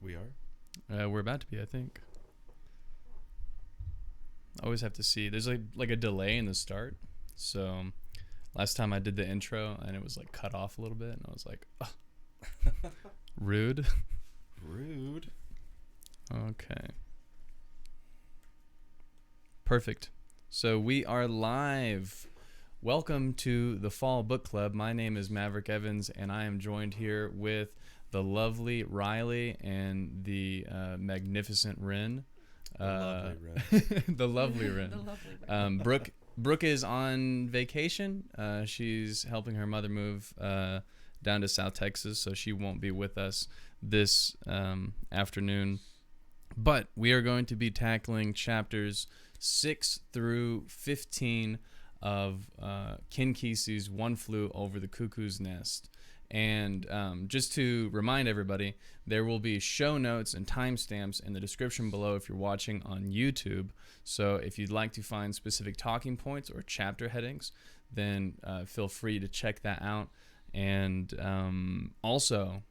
We are? We're about to be, I think. I always have to see. There's like a delay in the start. So last time I did the intro and it was like cut off a little bit and I was like, oh. Rude. Rude. Okay. Perfect. So we are live. Welcome to the Fall Book Club. My name is Maverick Evans and I am joined here with the lovely Riley and the magnificent Ren. The lovely Ren. The lovely Ren. The lovely Ren. Brooke is on vacation. She's helping her mother move down to South Texas, so she won't be with us this afternoon. But we are going to be tackling chapters 6 through 15 of Ken Kesey's One Flew Over the Cuckoo's Nest. And just to remind everybody, there will be show notes and timestamps in the description below if you're watching on YouTube. So if you'd like to find specific talking points or chapter headings, then feel free to check that out. And also,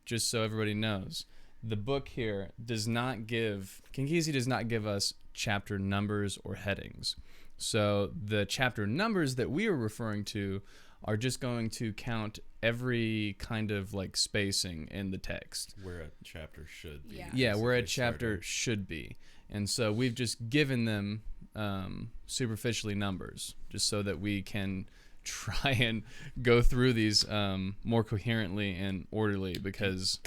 just so everybody knows, the book here does not give, Ken Kesey does not give us chapter numbers or headings. So the chapter numbers that we are referring to are just going to count every kind of like spacing in the text. Where a chapter should be. Yeah, where a chapter should be. And so we've just given them superficially numbers just so that we can try and go through these more coherently and orderly because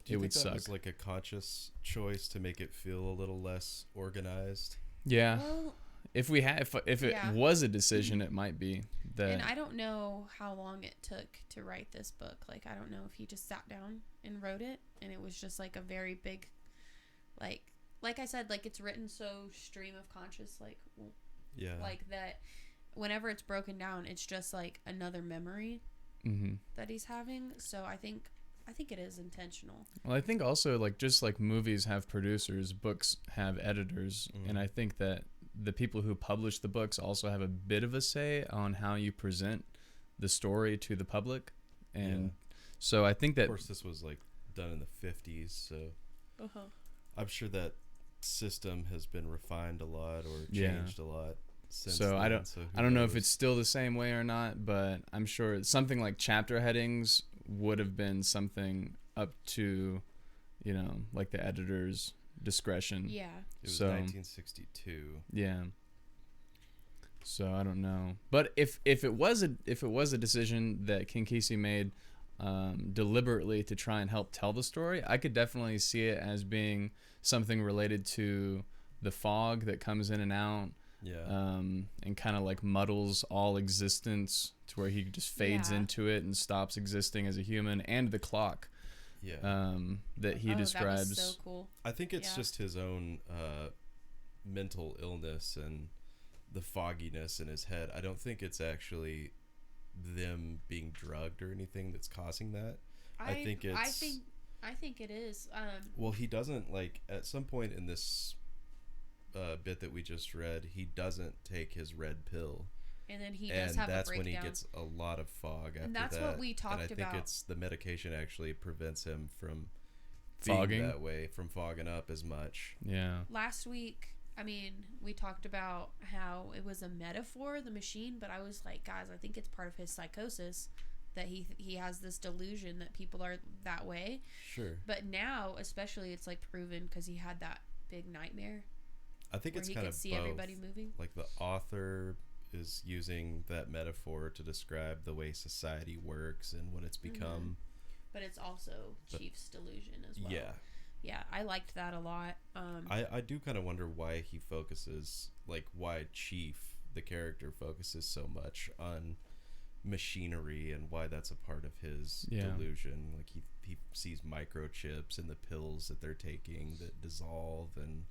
it would suck. That was like a conscious choice to make it feel a little less organized? Yeah. Well, if it was a decision, it might be that. And I don't know how long it took to write this book. Like, I don't know if he just sat down and wrote it, and it was just like a very big, like I said, like it's written so stream of conscious, like that. Whenever it's broken down, it's just like another memory that he's having. So I think it is intentional. Well, I think also like just like movies have producers, books have editors, and I think that the people who publish the books also have a bit of a say on how you present the story to the public. And so I think that, of course, this was like done in the 50s, so I'm sure that system has been refined a lot or changed a lot since so then. I don't know if it's still the same way or not, but I'm sure something like chapter headings would have been something up to, like the editor's discretion. Yeah. It was 1962. Yeah. So I don't know, but if it was a decision that Ken Kesey made deliberately to try and help tell the story, I could definitely see it as being something related to the fog that comes in and out. Yeah. And kind of like muddles all existence to where he just fades into it and stops existing as a human, and the clock. Yeah. That he describes. That was so cool. I think it's just his own mental illness and the fogginess in his head. I don't think it's actually them being drugged or anything that's causing that. I think it is. Well, he doesn't, like, at some point in this bit that we just read, he doesn't take his red pill. And then he does have a breakdown. And that's when he gets a lot of fog after that. And that's what we talked about. And I think it's the medication actually prevents him from fogging being that way, from fogging up as much. Yeah. Last week, we talked about how it was a metaphor, the machine, but I was like, guys, I think it's part of his psychosis that he has this delusion that people are that way. Sure. But now, especially, it's like proven because he had that big nightmare. I think it's kind of both. Where he could see everybody moving. Like the author is using that metaphor to describe the way society works and what it's become. But it's also Chief's delusion as well. Yeah, I liked that a lot. I do kind of wonder why he focuses, like why Chief, the character, focuses so much on machinery and why that's a part of his delusion. Like he sees microchips in the pills that they're taking that dissolve and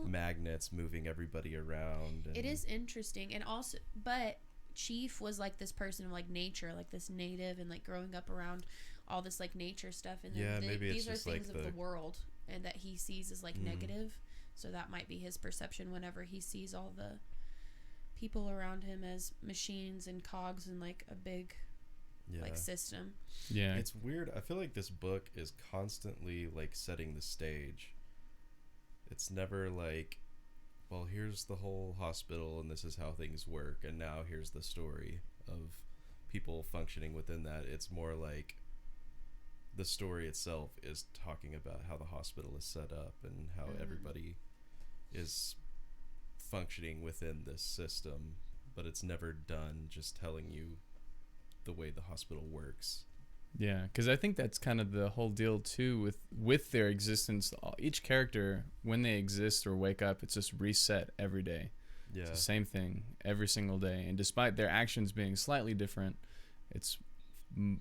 magnets moving everybody around. And it is interesting, and also, but Chief was like this person of like nature, like this native, and like growing up around all this like nature stuff, and maybe these it's are just things like of the world, and that he sees as like negative. So that might be his perception whenever he sees all the people around him as machines and cogs and like a big like system. Yeah. It's weird. I feel like this book is constantly like setting the stage. It's never like, well, here's the whole hospital and this is how things work, and now here's the story of people functioning within that. It's more like the story itself is talking about how the hospital is set up and how everybody is functioning within this system, but it's never done just telling you the way the hospital works. Yeah, because I think that's kind of the whole deal too with their existence. Each character, when they exist or wake up, it's just reset every day. Yeah. It's the same thing every single day, and despite their actions being slightly different, it's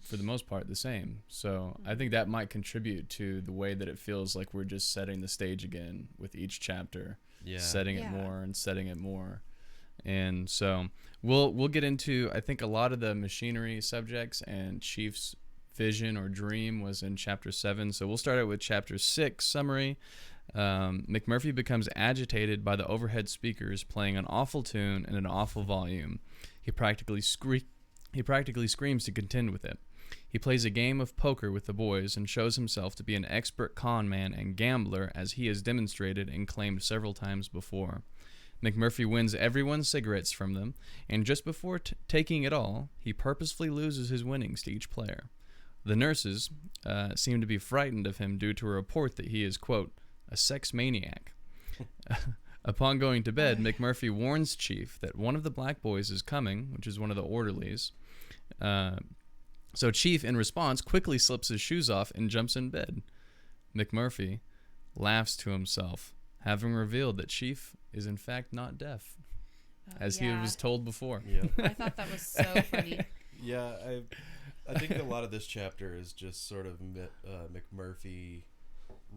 for the most part the same. So I think that might contribute to the way that it feels like we're just setting the stage again with each chapter, setting it more and setting it more. And so we'll get into, I think, a lot of the machinery subjects, and Chief's vision or dream was in chapter 7. So we'll start out with chapter 6 summary. McMurphy becomes agitated by the overhead speakers playing an awful tune in an awful volume. He practically screams to contend with it. He plays a game of poker with the boys and shows himself to be an expert con man and gambler, as he has demonstrated and claimed several times before. McMurphy wins everyone's cigarettes from them, and just before taking it all, he purposefully loses his winnings to each player. The nurses seem to be frightened of him due to a report that he is, quote, a sex maniac. Upon going to bed, McMurphy warns Chief that one of the black boys is coming, which is one of the orderlies. So Chief, in response, quickly slips his shoes off and jumps in bed. McMurphy laughs to himself, having revealed that Chief is in fact not deaf, as he was told before. Yeah. I thought that was so funny. Yeah, I think a lot of this chapter is just sort of McMurphy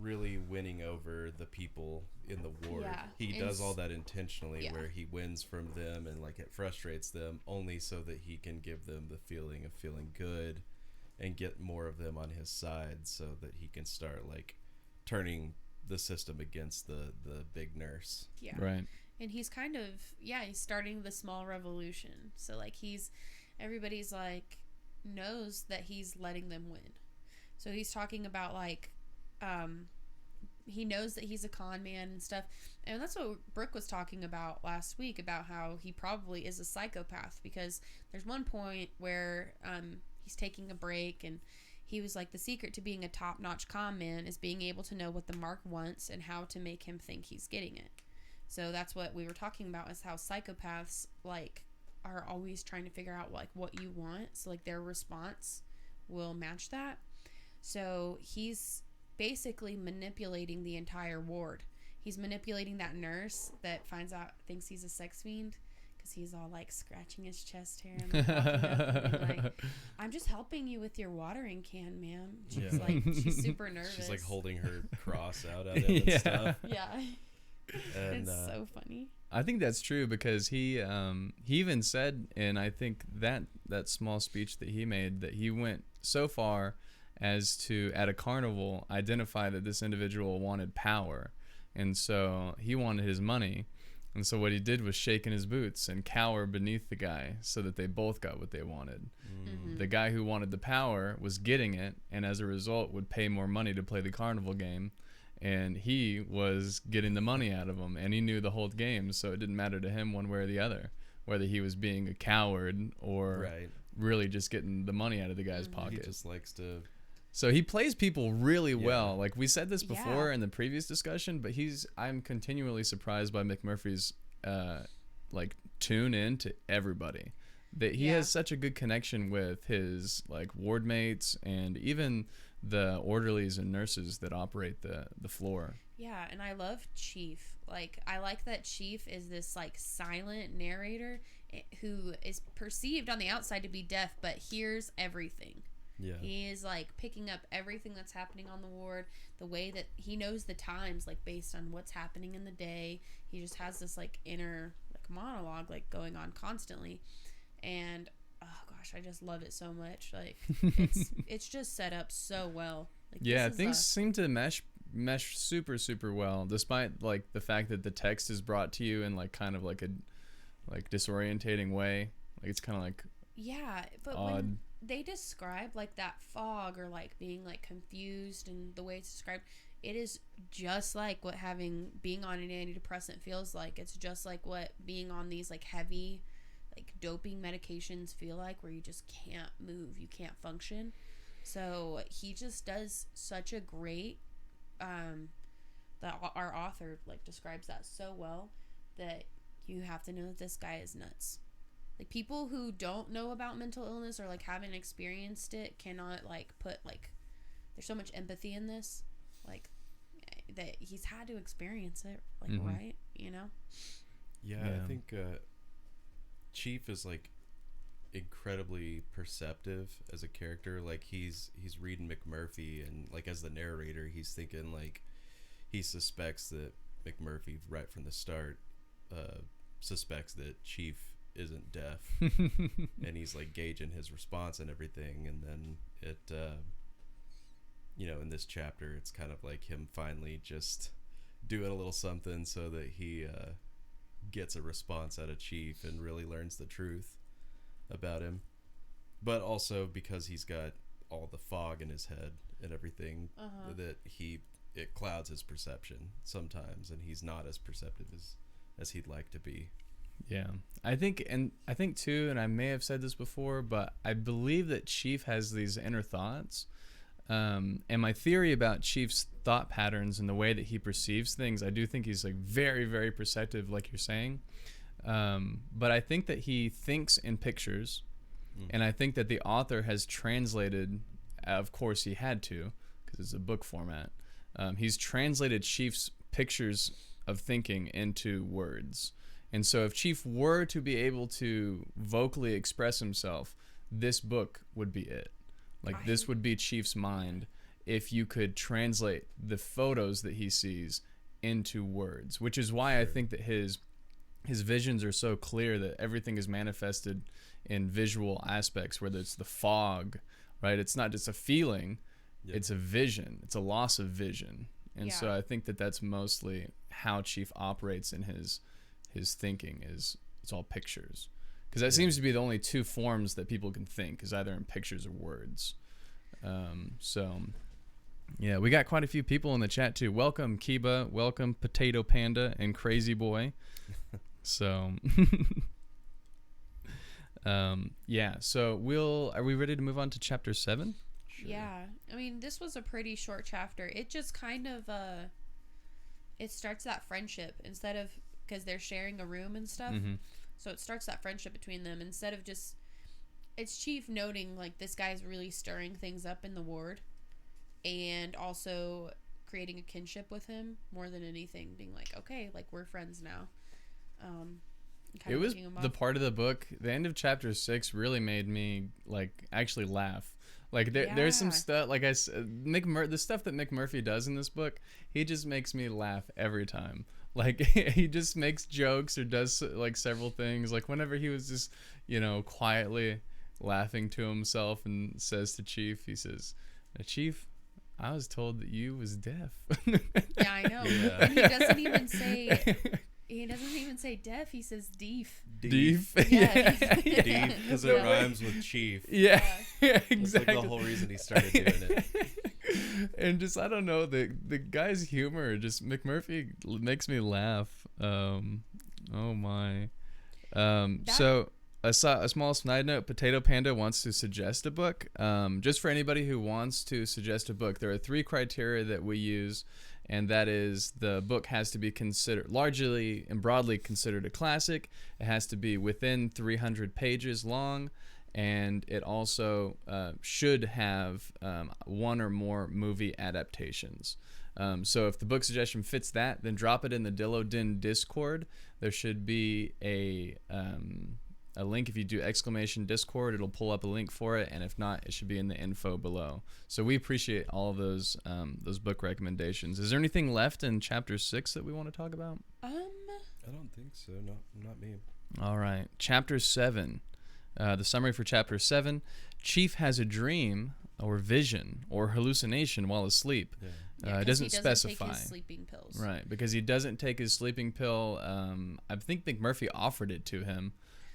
really winning over the people in the ward. Yeah, he does all that intentionally, where he wins from them and like it frustrates them, only so that he can give them the feeling of feeling good and get more of them on his side, so that he can start like turning the system against the big nurse. Yeah. Right. And he's kind of, he's starting the small revolution. So like everybody's like knows that he's letting them win. So he's talking about like he knows that he's a con man and stuff, and that's what Brooke was talking about last week, about how he probably is a psychopath, because there's one point where he's taking a break, and he was like, the secret to being a top-notch con man is being able to know what the mark wants and how to make him think he's getting it. So that's what we were talking about, is how psychopaths like are always trying to figure out like what you want, so like their response will match that. So he's basically manipulating the entire ward. He's manipulating that nurse that thinks he's a sex fiend, because he's all like scratching his chest hair and like, I'm just helping you with your watering can, ma'am. She's like, she's super nervous. She's like holding her cross out at him and stuff. Yeah. And, it's so funny. I think that's true, because he even said, and I think that small speech that he made, that he went so far as to, at a carnival, identify that this individual wanted power, and so he wanted his money, and so what he did was shake in his boots and cower beneath the guy so that they both got what they wanted. Mm-hmm. The guy who wanted the power was getting it, and as a result would pay more money to play the carnival game, and he was getting the money out of him, and he knew the whole game, so it didn't matter to him one way or the other, whether he was being a coward or really just getting the money out of the guy's pocket. He just likes to... So he plays people really well. Like we said this before in the previous discussion, but I'm continually surprised by McMurphy's like tune in to everybody. That he has such a good connection with his like ward mates and even the orderlies and nurses that operate the floor. Yeah, and I love Chief. Like, I like that Chief is this like silent narrator who is perceived on the outside to be deaf, but hears everything. Yeah. He is like picking up everything that's happening on the ward, the way that he knows the times, like based on what's happening in the day. He just has this like inner like monologue like going on constantly. And oh gosh, I just love it so much. Like it's just set up so well. Like, things seem to mesh super well, despite like the fact that the text is brought to you in like kind of like a like disorientating way. Like it's kind of like but odd. they describe like that fog or like being like confused, and the way it's described, it is just like what being on an antidepressant feels like. It's just like what being on these like heavy like doping medications feel like, where you just can't move, you can't function. So he just does such a great that our author like describes that so well, that you have to know that this guy is nuts. Like, people who don't know about mental illness or like haven't experienced it cannot like put like, there's so much empathy in this, like that he's had to experience it, like right, you know. Yeah, I think Chief is like incredibly perceptive as a character. Like he's reading McMurphy, and like as the narrator, he's thinking like he suspects that McMurphy right from the start suspects that Chief isn't deaf, and he's like gauging his response and everything. And then it you know, in this chapter, it's kind of like him finally just doing a little something so that he gets a response out of Chief and really learns the truth about him. But also because he's got all the fog in his head and everything, that it clouds his perception sometimes, and he's not as perceptive as he'd like to be. Yeah, I think too, and I may have said this before, but I believe that Chief has these inner thoughts. And my theory about Chief's thought patterns and the way that he perceives things, I do think he's like very, very perceptive, like you're saying. But I think that he thinks in pictures, and I think that the author has translated, of course he had to, because it's a book format. He's translated Chief's pictures of thinking into words. And so if Chief were to be able to vocally express himself, this book would be it. Like, this would be Chief's mind if you could translate the photos that he sees into words, which is why I think that his visions are so clear, that everything is manifested in visual aspects, whether it's the fog, right? It's not just a feeling, it's a vision. It's a loss of vision. And so I think that that's mostly how Chief operates in his thinking, is it's all pictures. Because that seems to be the only two forms that people can think, is either in pictures or words. Yeah, we got quite a few people in the chat too. Welcome, Kiba. Welcome, Potato Panda and Crazy Boy. So, yeah. So are we ready to move on to chapter 7? Sure. Yeah. I mean, this was a pretty short chapter. It just kind of, it starts that friendship instead of, because they're sharing a room and stuff. So it starts that friendship between them instead of just, it's Chief noting like this guy's really stirring things up in the ward, and also creating a kinship with him more than anything, being like, okay, like we're friends now. It was the part of the book, the end of chapter 6 really made me like actually laugh. Like there's some stuff, like the stuff that McMurphy does in this book, he just makes me laugh every time. Like he just makes jokes or does like several things. Like whenever he was just, quietly laughing to himself and says to Chief, he says, Chief, I was told that you was deaf. Yeah, I know. Yeah. And he doesn't even say deaf. He says deef. Deef. Yeah. Deef, because it rhymes with Chief. Yeah, exactly. That's like the whole reason he started doing it. And just, I don't know, the guy's humor, just McMurphy makes me laugh. Oh my. So a small side note, Potato Panda wants to suggest a book. Just for anybody who wants to suggest a book, there are 3 criteria that we use, and that is the book has to be considered largely and broadly considered a classic. It has to be within 300 pages long, and it also should have 1 or more movie adaptations. So if the book suggestion fits that, then drop it in the Dillo Din Discord. There should be a link. If you do !Discord, it'll pull up a link for it, and if not, it should be in the info below. So we appreciate all of those book recommendations. Is there anything left in chapter 6 that we want to talk about? I don't think so. No, not me. All right, chapter 7. The summary for chapter 7: Chief has a dream or vision or hallucination while asleep. It doesn't specify. Take his sleeping pills. Right, because he doesn't take his sleeping pill. I think McMurphy offered it to him,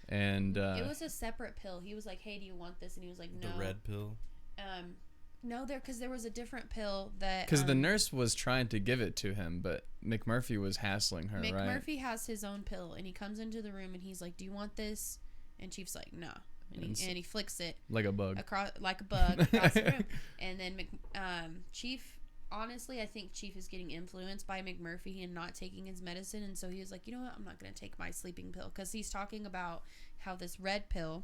And it was a separate pill. He was like, "Hey, do you want this?" And he was like, "No." The red pill. No, because there was a different pill that. Because the nurse was trying to give it to him, but McMurphy was hassling her, right? McMurphy has his own pill, and he comes into the room and he's like, "Do you want this?" And Chief's like, "No." And he flicks it like a bug across the room. And then Chief, honestly, I think Chief is getting influenced by McMurphy and not taking his medicine, and so he was like, "You know what? I'm not gonna take my sleeping pill," because he's talking about how this red pill,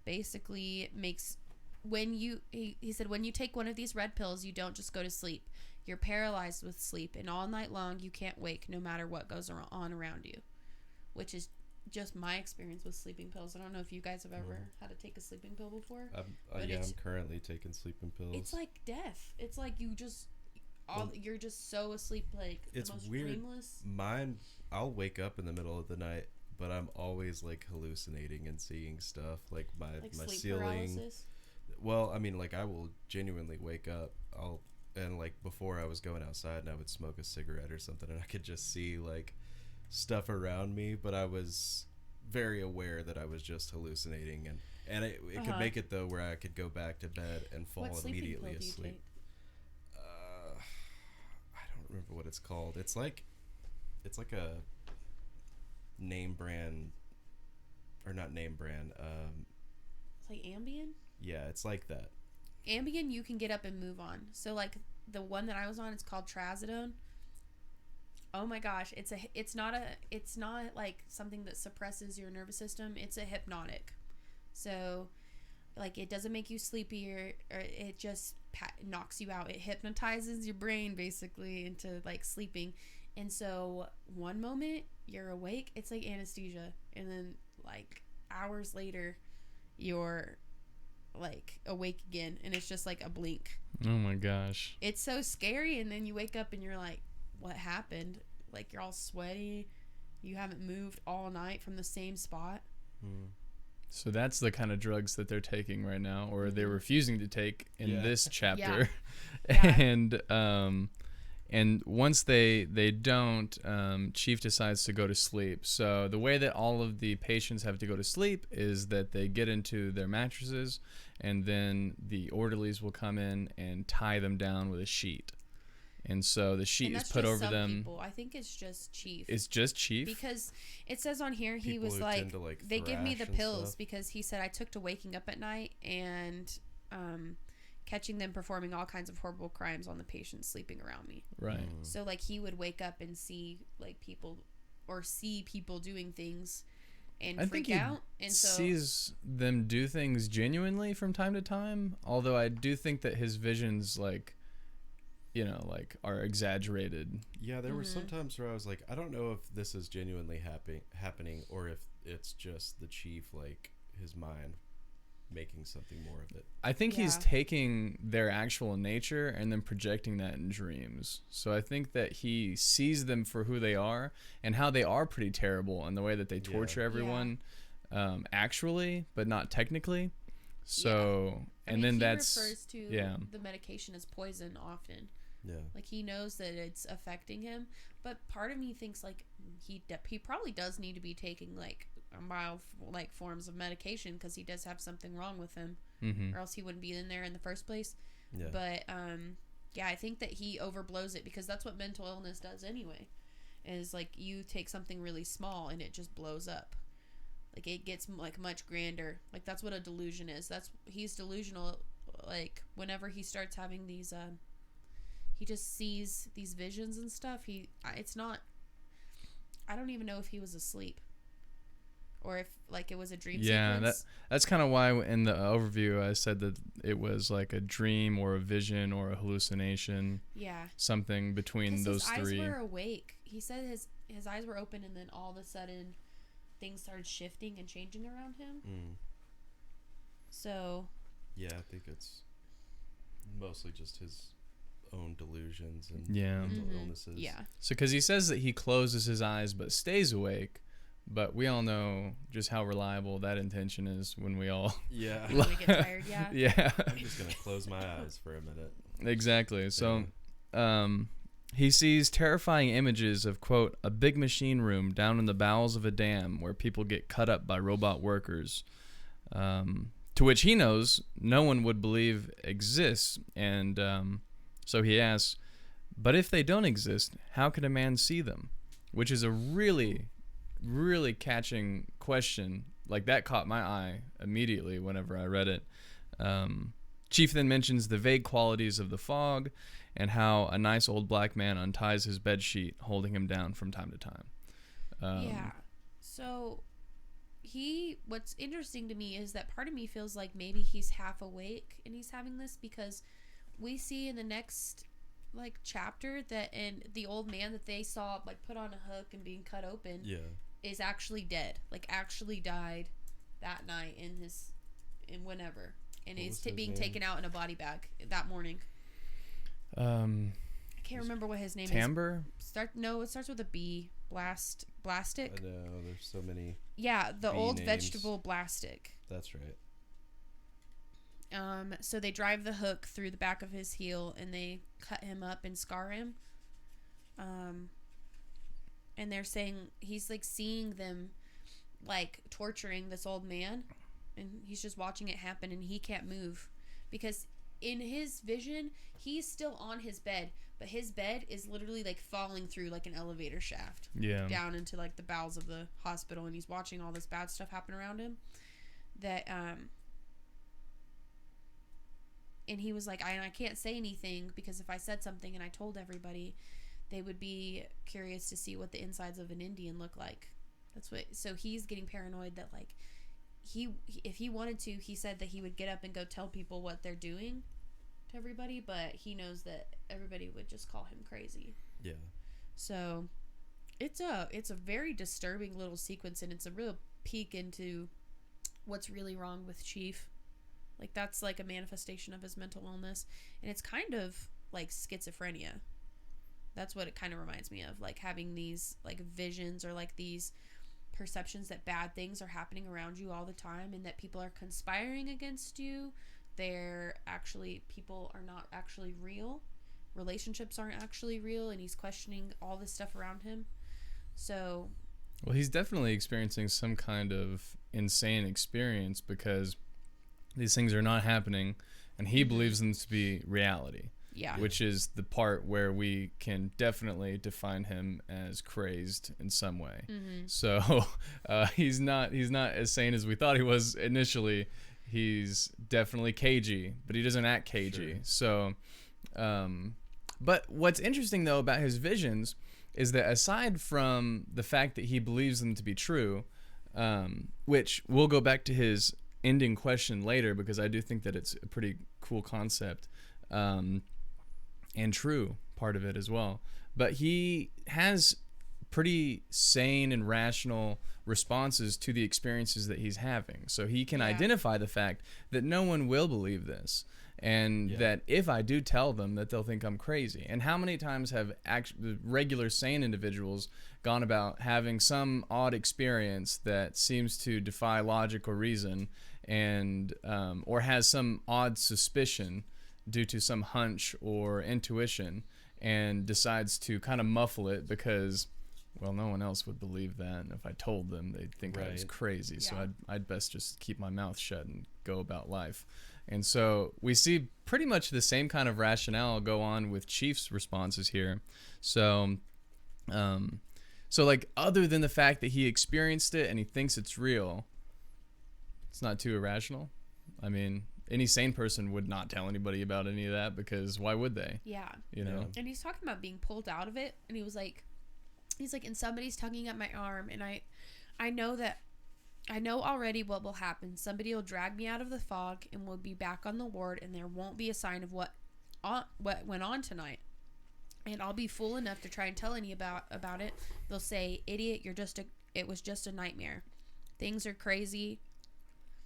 basically makes he said when you take one of these red pills, you don't just go to sleep. You're paralyzed with sleep, and all night long you can't wake no matter what goes on around you, which is just my experience with sleeping pills. I don't know if you guys have ever had to take a sleeping pill before. I'm currently taking sleeping pills. It's like death. It's like you're just so asleep, like it's the most weird. dreamless. Mine, I'll wake up in the middle of the night, but I'm always like hallucinating and seeing stuff like my sleep ceiling. paralysis. Well, I mean, like I will genuinely wake up. And like before I was going outside and I would smoke a cigarette or something, and I could just see like stuff around me, but I was very aware that I was just hallucinating, and it could make it though where I could go back to bed and fall immediately asleep. I don't remember what it's called. It's like a name brand, or not name brand. It's like Ambien. Yeah, it's like that. Ambien you can get up and move on. So like the one that I was on, it's called trazodone. Oh my gosh, it's not like something that suppresses your nervous system. It's a hypnotic. So like it doesn't make you sleepy or it just knocks you out. It hypnotizes your brain basically into like sleeping. And so one moment you're awake, it's like anesthesia, and then like hours later you're like awake again, and it's just like a blink. Oh my gosh, it's so scary. And then you wake up and you're like, what happened? Like you're all sweaty, you haven't moved all night from the same spot. So that's the kind of drugs that they're taking right now, or they're refusing to take in this chapter. And once they don't, Chief decides to go to sleep. So the way that all of the patients have to go to sleep is that they get into their mattresses, and then the orderlies will come in and tie them down with a sheet. And so the sheet is put over them. People. I think it's just Chief. It's just Chief? Because it says on here, he People was like, they give me the pills stuff. because he said I took to waking up at night and catching them performing all kinds of horrible crimes on the patients sleeping around me. Right. So like he would wake up and see like people, or see people doing things and freak out. And so sees them do things genuinely from time to time. Although I do think that his visions like are exaggerated. Yeah, there were some times where I was like, I don't know if this is genuinely happening or if it's just the Chief, like his mind making something more of it. I think he's taking their actual nature and then projecting that in dreams. So I think that he sees them for who they are and how they are pretty terrible and the way that they torture everyone actually, but not technically. So and then that's refers to the medication as poison often. Yeah. Like he knows that it's affecting him, but part of me thinks like he probably does need to be taking like mild like forms of medication because he does have something wrong with him, or else he wouldn't be in there in the first place. Yeah. But I think that he overblows it because that's what mental illness does anyway. Is like you take something really small and it just blows up. Like it gets like much grander. Like that's what a delusion is. He's delusional. Like whenever he starts having these, he just sees these visions and stuff. I don't even know if he was asleep, or if like it was a dream sequence. That's kind of why in the overview I said that it was like a dream or a vision or a hallucination. Yeah. Something between those three. His eyes were awake. He said his eyes were open, and then all of a sudden things started shifting and changing around him. So yeah, I think it's mostly just his own delusions and mental illnesses. Yeah. So because he says that he closes his eyes but stays awake, but we all know just how reliable that intention is when we all when we get tired. Yeah. I'm just gonna close my eyes for a minute. Exactly. So he sees terrifying images of, quote, a big machine room down in the bowels of a dam where people get cut up by robot workers, to which he knows no one would believe exists. And so he asks, but if they don't exist, how can a man see them? Which is a really, really catching question. Like, that caught my eye immediately whenever I read it. Chief then mentions the vague qualities of the fog and how a nice old black man unties his bedsheet, holding him down from time to time. Yeah. So what's interesting to me is that part of me feels like maybe he's half awake and he's having this, because we see in the next like chapter that the old man that they saw like put on a hook and being cut open is actually dead, like actually died that night in whenever, and is being taken out in a body bag that morning. I can't remember what his name Timbre? is. It starts with a B. Blastic. I know, there's so many. Yeah, the B old names. vegetable Blastic. That's right. So they drive the hook through the back of his heel and they cut him up and scar him. And they're saying he's like seeing them like torturing this old man, and he's just watching it happen, and he can't move because in his vision he's still on his bed, but his bed is literally like falling through like an elevator shaft down into like the bowels of the hospital, and he's watching all this bad stuff happen around him. And he was like, I can't say anything because if I said something and I told everybody, they would be curious to see what the insides of an Indian look like. So he's getting paranoid that like if he wanted to, he said that he would get up and go tell people what they're doing to everybody, but he knows that everybody would just call him crazy. Yeah. So it's a very disturbing little sequence, and it's a real peek into what's really wrong with Chief. Like, that's like a manifestation of his mental illness, and it's kind of like schizophrenia. That's what it kind of reminds me of, like having these like visions or like these perceptions that bad things are happening around you all the time, and that people are conspiring against you. People are not actually real. Relationships aren't actually real, and he's questioning all this stuff around him. So, well, he's definitely experiencing some kind of insane experience because these things are not happening, and he believes them to be reality. Yeah. Which is the part where we can definitely define him as crazed in some way. Mm-hmm. So he's not as sane as we thought he was initially. He's definitely cagey, but he doesn't act cagey. Sure. So, but what's interesting though about his visions is that aside from the fact that he believes them to be true, which we'll go back to his ending question later because I do think that it's a pretty cool concept. And true part of it as well. But he has pretty sane and rational responses to the experiences that he's having. So he can identify the fact that no one will believe this, and that if I do tell them, that they'll think I'm crazy. And how many times have regular sane individuals gone about having some odd experience that seems to defy logic or reason, and or has some odd suspicion due to some hunch or intuition, and decides to kind of muffle it because, well, no one else would believe that, and if I told them, they'd think I was crazy. So I'd best just keep my mouth shut and go about life. And so we see pretty much the same kind of rationale go on with Chief's responses here. So like, other than the fact that he experienced it and he thinks it's real, it's not too irrational. I mean, any sane person would not tell anybody about any of that because why would they? Yeah. You know? And he's talking about being pulled out of it, and he's like, and somebody's tugging at my arm, and I know already what will happen. Somebody will drag me out of the fog, and we'll be back on the ward, and there won't be a sign of what went on tonight. And I'll be fool enough to try and tell any about it. They'll say, "Idiot, it was just a nightmare. Things are crazy.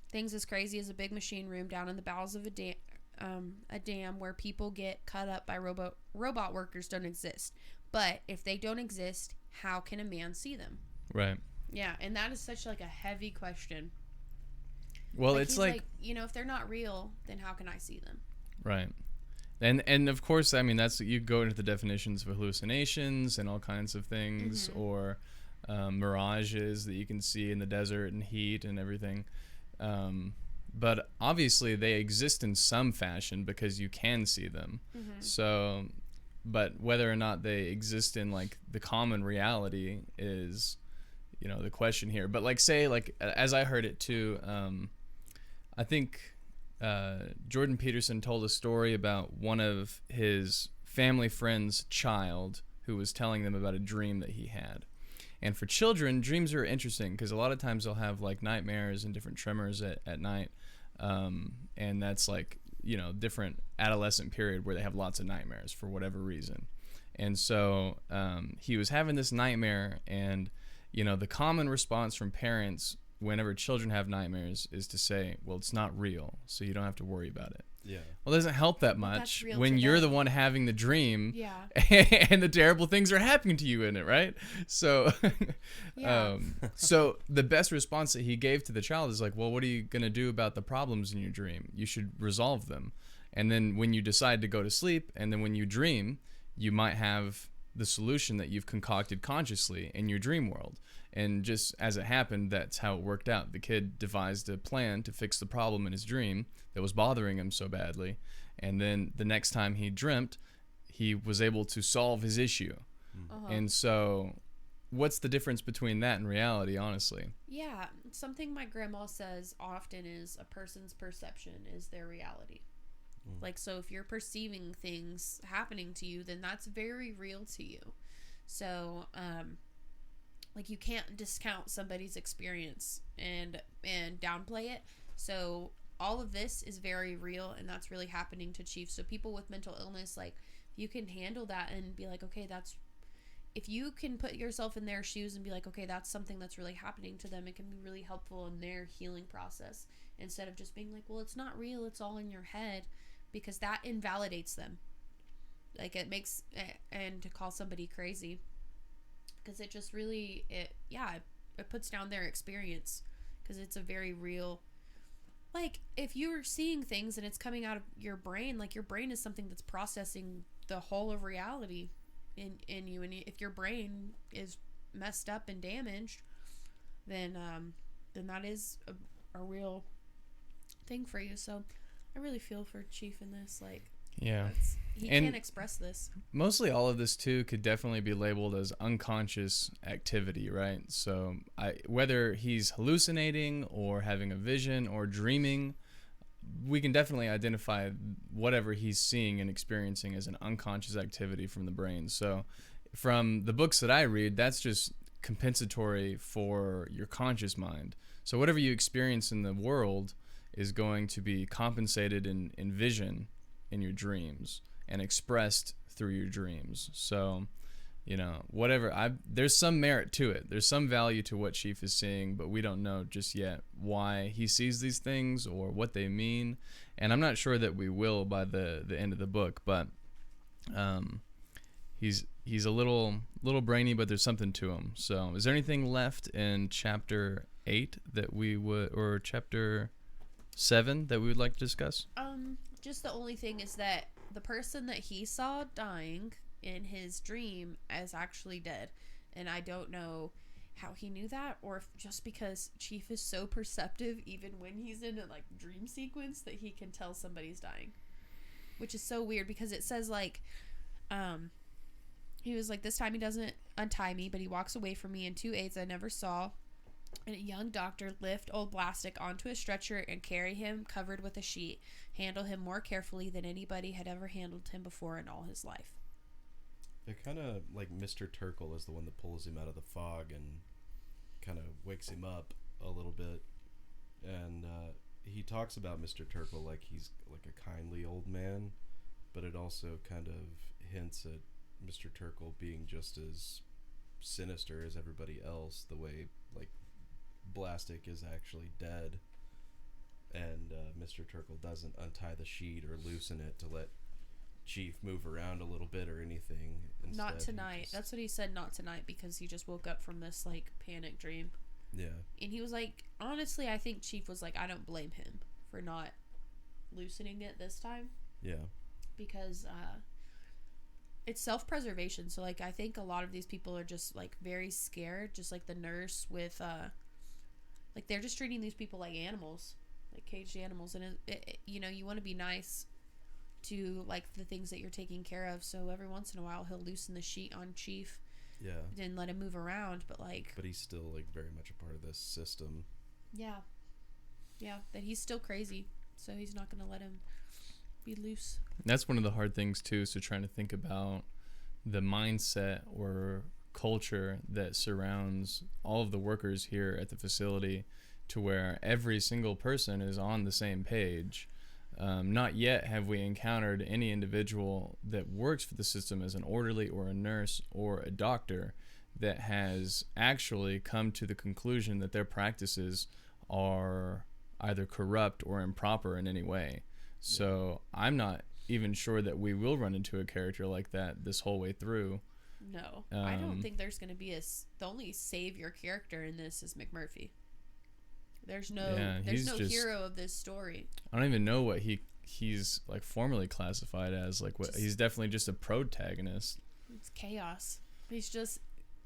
Things as crazy as a big machine room down in the bowels of a dam where people get cut up by robot workers don't exist. But if they don't exist, how can a man see them?" Right. Yeah, and that is such like a heavy question. Well, it's like if they're not real, then how can I see them? Right. And of course, I mean, that's, you go into the definitions of hallucinations and all kinds of things, or mirages that you can see in the desert and heat and everything. But obviously they exist in some fashion because you can see them. So, but whether or not they exist in like the common reality is, you know, the question here. But like, say, like, as I heard it too, I think Jordan Peterson told a story about one of his family friends' child who was telling them about a dream that he had. And for children, dreams are interesting because a lot of times they'll have like nightmares and different tremors at night. And that's like, you know, different adolescent period where they have lots of nightmares for whatever reason. And so he was having this nightmare, and, you know, the common response from parents whenever children have nightmares is to say, well, it's not real, so you don't have to worry about it. Yeah. Well, it doesn't help that much when you're the one having the dream, and the terrible things are happening to you in it, right? So, so the best response that he gave to the child is like, well, what are you going to do about the problems in your dream? You should resolve them. And then when you decide to go to sleep, and then when you dream, you might have the solution that you've concocted consciously in your dream world. And just as it happened, that's how it worked out. The kid devised a plan to fix the problem in his dream that was bothering him so badly. And then the next time he dreamt, he was able to solve his issue. And so what's the difference between that and reality, honestly? Yeah, something my grandma says often is a person's perception is their reality. Like, so if you're perceiving things happening to you, then that's very real to you. So, like, you can't discount somebody's experience and downplay it. So all of this is very real, and that's really happening to Chief. So people with mental illness, like, you can handle that and be like, okay, that's, if you can put yourself in their shoes and be like, okay, that's something that's really happening to them, it can be really helpful in their healing process, instead of just being like, well, it's not real, it's all in your head, because that invalidates them. Like, it makes, and to call somebody crazy, because it just really, it puts down their experience, because it's a very real, like, if you're seeing things and it's coming out of your brain, like, your brain is something that's processing the whole of reality in you, and if your brain is messed up and damaged, then that is a real thing for you. So I really feel for Chief in this, like, yeah, he can't express this. Mostly all of this too could definitely be labeled as unconscious activity, right? So whether he's hallucinating or having a vision or dreaming, we can definitely identify whatever he's seeing and experiencing as an unconscious activity from the brain. So from the books that I read, that's just compensatory for your conscious mind. So whatever you experience in the world is going to be compensated in vision in your dreams and expressed through your dreams. So, you know, whatever, there's some merit to it. There's some value to what Chief is seeing, but we don't know just yet why he sees these things or what they mean. And I'm not sure that we will by the end of the book, but he's a little brainy, but there's something to him. So is there anything left in chapter 8 that we would, or chapter 7 that we would like to discuss? Just the only thing is that the person that he saw dying in his dream is actually dead, and I don't know how he knew that, or if just because Chief is so perceptive even when he's in a like dream sequence that he can tell somebody's dying, which is so weird, because it says like he was like, this time he doesn't untie me, but he walks away from me and 2 aides I never saw and a young doctor lift old Blastic onto a stretcher and carry him covered with a sheet, handle him more carefully than anybody had ever handled him before in all his life. They're kind of like Mr. Turkle is the one that pulls him out of the fog and kind of wakes him up a little bit. And he talks about Mr. Turkle like he's like a kindly old man, but it also kind of hints at Mr. Turkle being just as sinister as everybody else, the way like Blastic is actually dead, and Mr. Turkle doesn't untie the sheet or loosen it to let Chief move around a little bit or anything. Instead, not tonight. That's what he said, not tonight, because he just woke up from this like panic dream. Yeah. And he was like, honestly, I think Chief was like, I don't blame him for not loosening it this time. Yeah. because it's self-preservation. So like I think a lot of these people are just like very scared, just like the nurse with like they're just treating these people like animals, like caged animals. And you know, you want to be nice to like the things that you're taking care of, so every once in a while he'll loosen the sheet on Chief, and let him move around, but he's still like very much a part of this system. That he's still crazy, so he's not gonna let him be loose. That's one of the hard things too, so trying to think about the mindset or culture that surrounds all of the workers here at the facility, to where every single person is on the same page. Not yet have we encountered any individual that works for the system as an orderly or a nurse or a doctor that has actually come to the conclusion that their practices are either corrupt or improper in any way. So I'm not even sure that we will run into a character like that this whole way through. No, I don't think there's going to be the only savior character in this is McMurphy. There's no hero of this story. I don't even know what he's like formally classified as. Like what he's definitely just a protagonist. It's chaos. He's just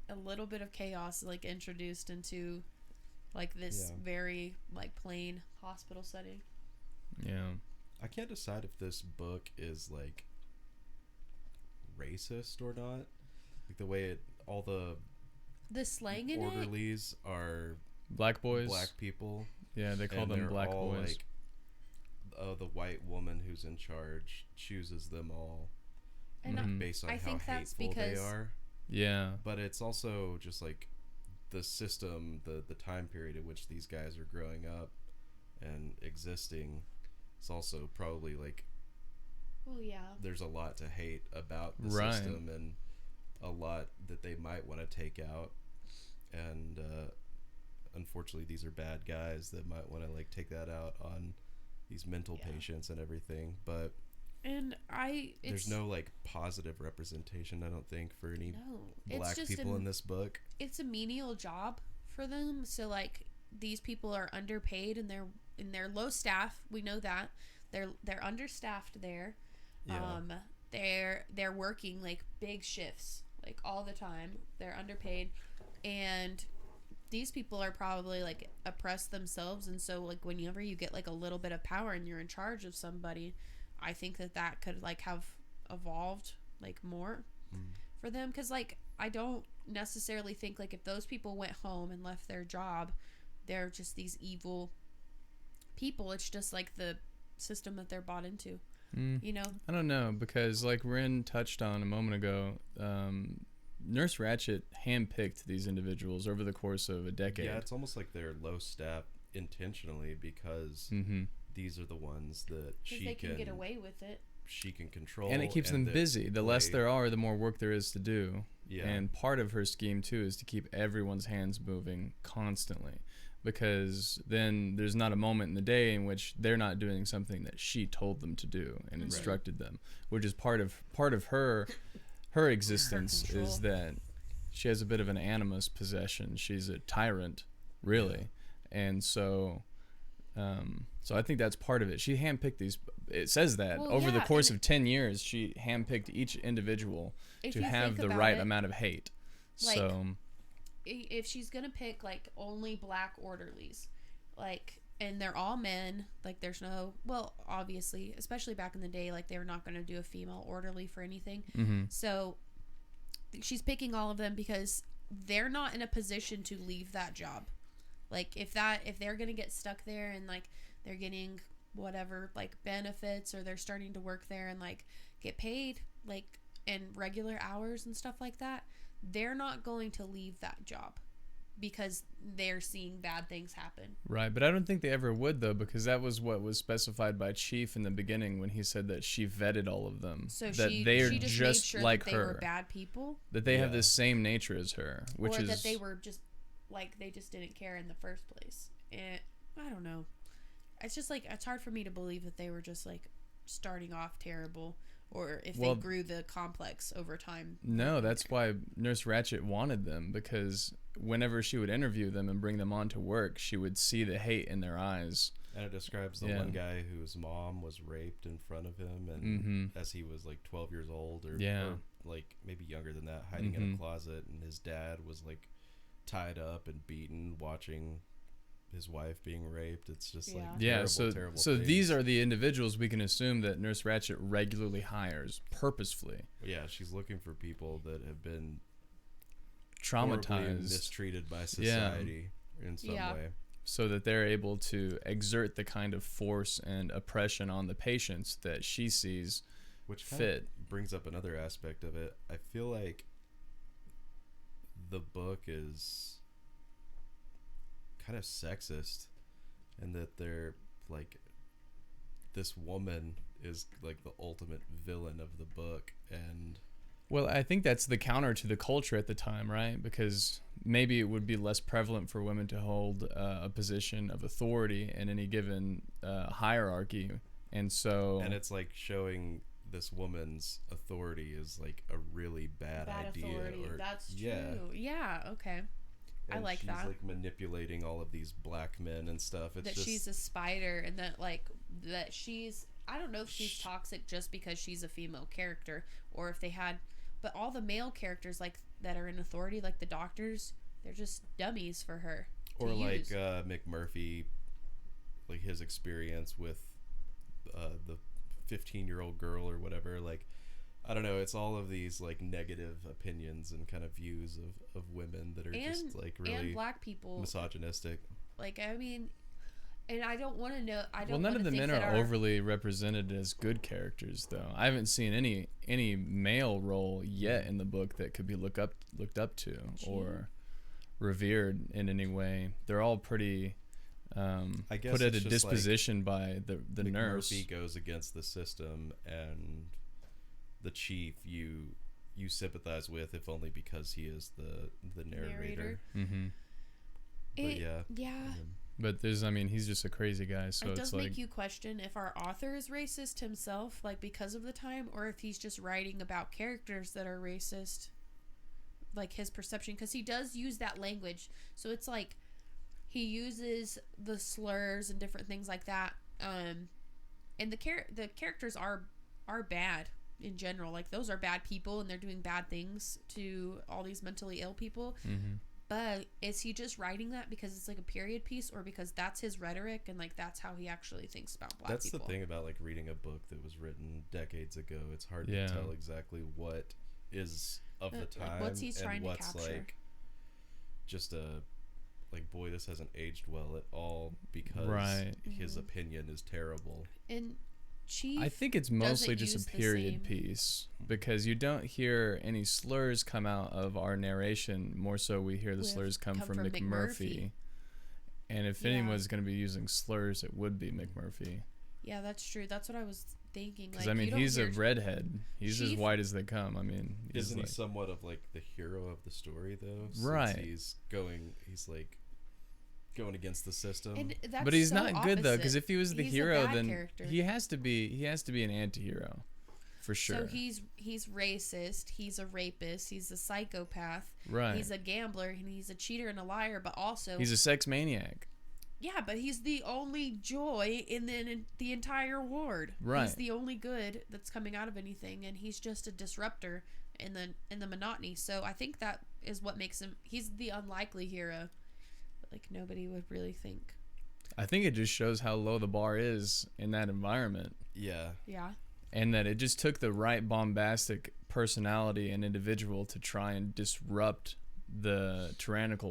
a little bit of chaos, like introduced into like this very like plain hospital setting. Yeah. I can't decide if this book is like racist or not. Like the way all the slang in orderlies are black boys, black people. Yeah, they call them black boys. Like, the white woman who's in charge chooses them all, and based on I how think that's hateful they because, are. Yeah, but it's also just like the system, the time period in which these guys are growing up and existing. It's also probably like, there's a lot to hate about the system, and a lot that they might want to take out, and unfortunately these are bad guys that might want to like take that out on these mental patients and everything. But there's no like positive representation, I don't think, for any black people in this book. It's a menial job for them. So like these people are underpaid, and they're low staff. We know that they're understaffed there. They're working like big shifts like all the time. They're underpaid, and these people are probably like oppressed themselves. And so like whenever you get like a little bit of power and you're in charge of somebody, I think that could like have evolved like more for them. Because like I don't necessarily think like if those people went home and left their job, they're just these evil people. It's just like the system that they're bought into. You know, I don't know, because like Ren touched on a moment ago, Nurse Ratched handpicked these individuals over the course of a decade. Yeah, it's almost like they're low staff intentionally, because these are the ones that she can get away with it. She can control, and it keeps them busy. The less there are, the more work there is to do. Yeah. And part of her scheme too is to keep everyone's hands moving constantly, because then there's not a moment in the day in which they're not doing something that she told them to do and instructed them, which is part of her existence, is that she has a bit of an animus possession. She's a tyrant, really. And so I think that's part of it. She handpicked these. It says that over the course of 10 years, she handpicked each individual to have the right amount of hate. Like, so if she's gonna pick like only black orderlies, like, and they're all men, like there's no, well, obviously, especially back in the day, like they were not gonna do a female orderly for anything. So she's picking all of them because they're not in a position to leave that job. Like if they're gonna get stuck there and like they're getting whatever like benefits, or they're starting to work there and like get paid like in regular hours and stuff like that, they're not going to leave that job because they're seeing bad things happen. Right, but I don't think they ever would, though, because that was what was specified by Chief in the beginning when he said that she vetted all of them. So that they are she just just made sure like that they her. were bad people? That they have the same nature as her, which or is... that they were just, like, they just didn't care in the first place. And I don't know. It's just, like, it's hard for me to believe that they were just, like, starting off terrible, or if they grew the complex over time. No, that's why Nurse Ratched wanted them, because whenever she would interview them and bring them on to work, she would see the hate in their eyes. And it describes the one guy whose mom was raped in front of him, and as he was like 12 years old, or like maybe younger than that, hiding in a closet, and his dad was like tied up and beaten, watching his wife being raped. It's just like terrible so things. These are the individuals we can assume that Nurse Ratched regularly hires purposefully. Yeah, she's looking for people that have been traumatized, mistreated by society in some way, so that they're able to exert the kind of force and oppression on the patients that she sees which fit. Brings up another aspect of it. I feel like the book is kind of sexist, and that they're like, this woman is like the ultimate villain of the book. And well, I think that's the counter to the culture at the time, right? Because maybe it would be less prevalent for women to hold a position of authority in any given hierarchy, and it's like showing this woman's authority is like a really bad idea. Authority. That's true. Yeah. Okay. And I like that. She's like manipulating all of these black men and stuff. It's that just, she's a spider, and that she's, I don't know if she's toxic just because she's a female character, or if they had, but all the male characters like that are in authority, like the doctors, they're just dummies for her. Or like McMurphy, like his experience with the 15-year-old girl or whatever. Like, I don't know, it's all of these like negative opinions and kind of views of women that are just like really and black people misogynistic. Like, I mean, and I don't want to know. Well, none of the men are overly represented as good characters, though. I haven't seen any male role yet in the book that could be looked up to or revered in any way. They're all pretty I guess put at a disposition by the nurse. McMurphy goes against the system, and the chief you sympathize with, if only because he is the narrator. But But he's just a crazy guy, so it it's does like, make you question if our author is racist himself, like because of the time, or if he's just writing about characters that are racist, like his perception, because he does use that language. So it's like he uses the slurs and different things like that, and the characters are bad in general. Like, those are bad people, and they're doing bad things to all these mentally ill people. But is he just writing that because it's like a period piece, or because that's his rhetoric and like that's how he actually thinks about black people? That's the thing about like reading a book that was written decades ago. It's hard to tell exactly what is of the time, like what's he trying and what's to capture. Like just like, boy, this hasn't aged well at all because his opinion is terrible. And Chief, I think it's mostly just a period piece, because you don't hear any slurs come out of our narration. More so, we hear the slurs come from McMurphy. And if anyone's going to be using slurs, it would be McMurphy. Yeah, that's true. That's what I was thinking. Because, like, he's a redhead. He's Chief, as white as they come. Isn't he somewhat of like the hero of the story, though? Right. He's like going against the system. And that's but he's so not good, though, because if he was the he's hero, then character. he has to be an anti-hero for sure. So he's racist, he's a rapist, he's a psychopath, right? He's a gambler, and he's a cheater and a liar, but also he's a sex maniac. Yeah, but he's the only joy in the entire ward. Right. He's the only good that's coming out of anything, and he's just a disruptor in the monotony. So I think that is what makes him. He's the unlikely hero. Like, nobody would really think. I think it just shows how low the bar is in that environment. Yeah. Yeah. And that it just took the right bombastic personality and individual to try and disrupt the tyrannical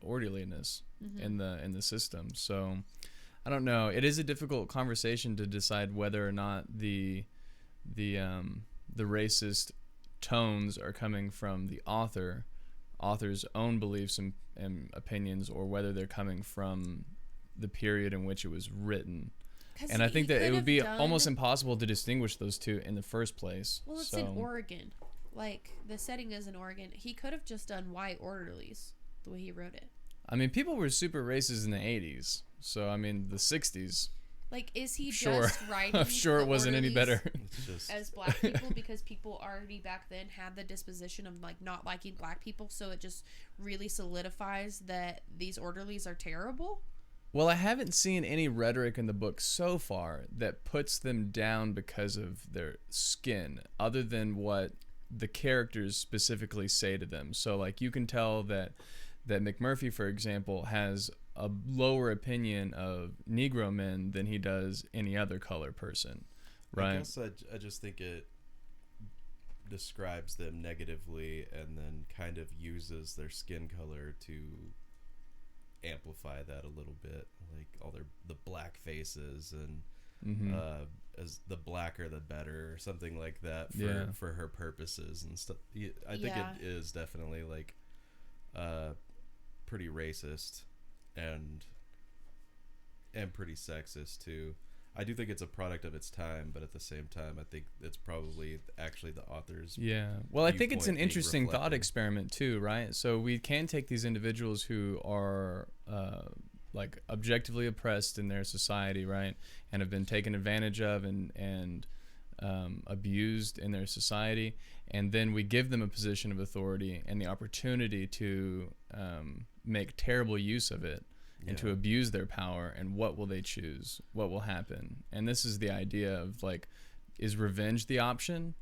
orderliness in the system. So I don't know. It is a difficult conversation to decide whether or not the racist tones are coming from the author's own beliefs and opinions, or whether they're coming from the period in which it was written. And I think that it would be almost impossible to distinguish those two in the first place. Well, it's in Oregon. Like, the setting is in Oregon. He could have just done white orderlies the way he wrote it. I mean, people were super racist in the 80s. So, the 60s. Like, is he just writing I'm sure it wasn't any better. As black people, because people already back then had the disposition of, like, not liking black people, so it just really solidifies that these orderlies are terrible? Well, I haven't seen any rhetoric in the book so far that puts them down because of their skin, other than what the characters specifically say to them. So, like, you can tell that McMurphy, for example, has a lower opinion of Negro men than he does any other color person, right? I guess I just think it describes them negatively and then kind of uses their skin color to amplify that a little bit, like all the black faces and as the blacker the better, or something like that for her purposes and stuff. I think it is definitely like pretty racist and pretty sexist too. I do think it's a product of its time, but at the same time, I think it's probably actually the author's. Yeah. Well, I think it's an being interesting thought reflected. experiment too, right? So we can take these individuals who are like objectively oppressed in their society, right, and have been taken advantage of and abused in their society, and then we give them a position of authority and the opportunity to make terrible use of it. And to abuse their power, and what will they choose? What will happen? And this is the idea of, like, is revenge the option?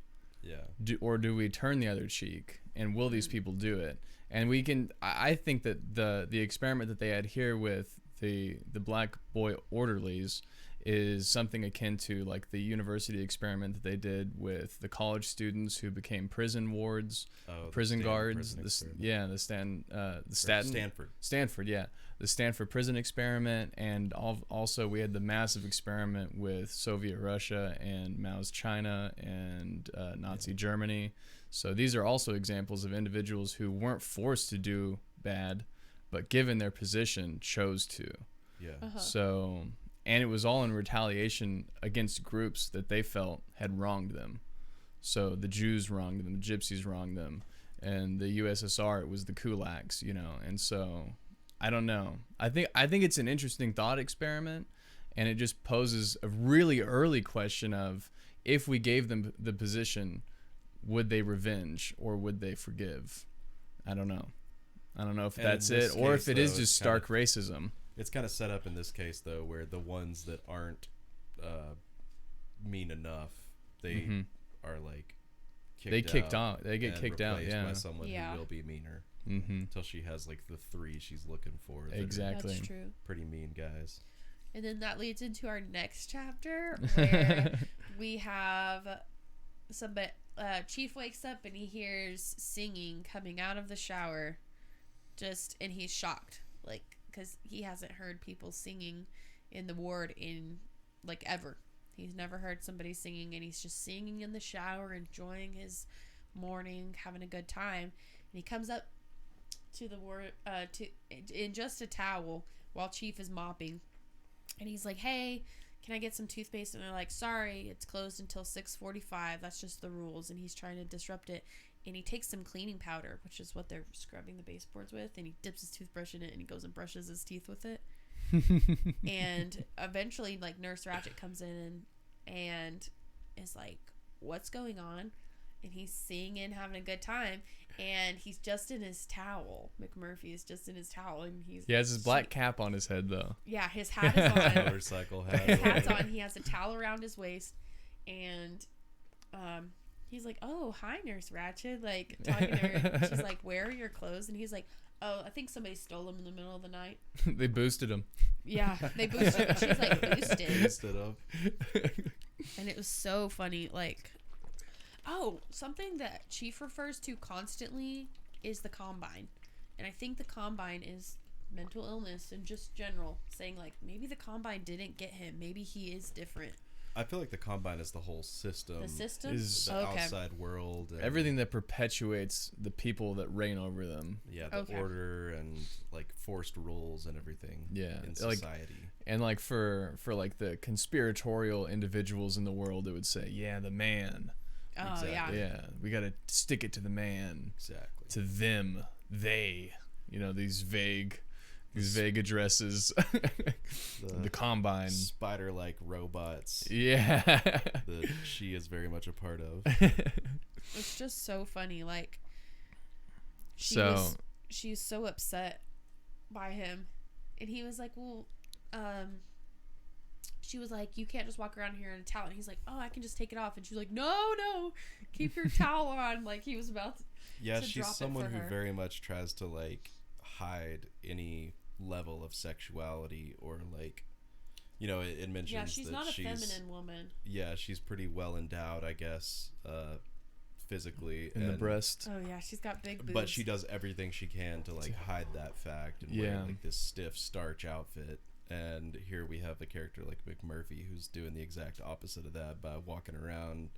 Yeah. Or do we turn the other cheek? And will these people do it? And we can. I think that the experiment that they had here with the black boy orderlies is something akin to like the university experiment that they did with the college students who became prison wards, prison guards. Stanford, yeah, the Stanford prison experiment, and also we had the massive experiment with Soviet Russia and Mao's China and Nazi Germany. So these are also examples of individuals who weren't forced to do bad, but given their position, chose to. Yeah. So. And it was all in retaliation against groups that they felt had wronged them. So the Jews wronged them, the Gypsies wronged them, and the USSR, it was the kulaks, you know. And so, I don't know. I think it's an interesting thought experiment, and it just poses a really early question of, if we gave them the position, would they revenge or would they forgive? I don't know. I don't know if that's it, or if it is just stark racism. It's kind of set up in this case, though, where the ones that aren't mean enough, they are like kicked out. They get kicked out. Yeah, by someone who will be meaner until she has like the 3 she's looking for. Exactly, that's true. Pretty mean guys. And then that leads into our next chapter, where we have somebody. Chief wakes up and he hears singing coming out of the shower, and he's shocked, like, because he hasn't heard people singing in the ward in, like, ever. He's never heard somebody singing, and he's just singing in the shower, enjoying his morning, having a good time. And he comes up to the ward in just a towel while Chief is mopping, and he's like, "Hey, can I get some toothpaste?" And they're like, "Sorry, it's closed until 6:45. That's just the rules." And he's trying to disrupt it. And he takes some cleaning powder, which is what they're scrubbing the baseboards with, and he dips his toothbrush in it, and he goes and brushes his teeth with it. And eventually, like, Nurse Ratched comes in and is like, "What's going on?" And he's singing, having a good time, and he's just in his towel. McMurphy is just in his towel, and he has his black cap on his head, though. Yeah, his hat is on. Motorcycle hat. His hat's on. He has a towel around his waist, and he's like, "Oh, hi, Nurse Ratched," like, talking to her. And she's like, "Where are your clothes?" And he's like, "Oh, I think somebody stole them in the middle of the night." They boosted him. Yeah, they boosted him. She's like, "Boosted." Boosted up. And it was so funny. Like, something that Chief refers to constantly is the Combine. And I think the Combine is mental illness and just general, saying, like, maybe the Combine didn't get him. Maybe he is different. I feel like the Combine is the whole system. The system? Is the outside world. And everything that perpetuates the people that reign over them. Yeah, the order and, like, forced rules and everything. Yeah. In society. Like, and, like, for like, the conspiratorial individuals in the world, it would say, yeah, the man. Oh, exactly. yeah. Yeah, we got to stick it to the man. Exactly. To them. They. You know, these vague addresses. The Combine. Spider-like robots. Yeah. That she is very much a part of. It's just so funny. Like, she's so upset by him. And he was like, "Well, she was like, you can't just walk around here in a towel. And he's like, oh, I can just take it off. And she's like, no, keep your towel on. Like, he was about to she's drop someone it for who her. very much tries to like hide any level of sexuality, or like, you know, it mentions Yeah, she's that not a feminine woman. Yeah, she's pretty well endowed, I guess, physically. In the breast. Oh yeah, she's got big boobs. But she does everything she can to like hide that fact and wear like this stiff starch outfit. And here we have a character like McMurphy who's doing the exact opposite of that by walking around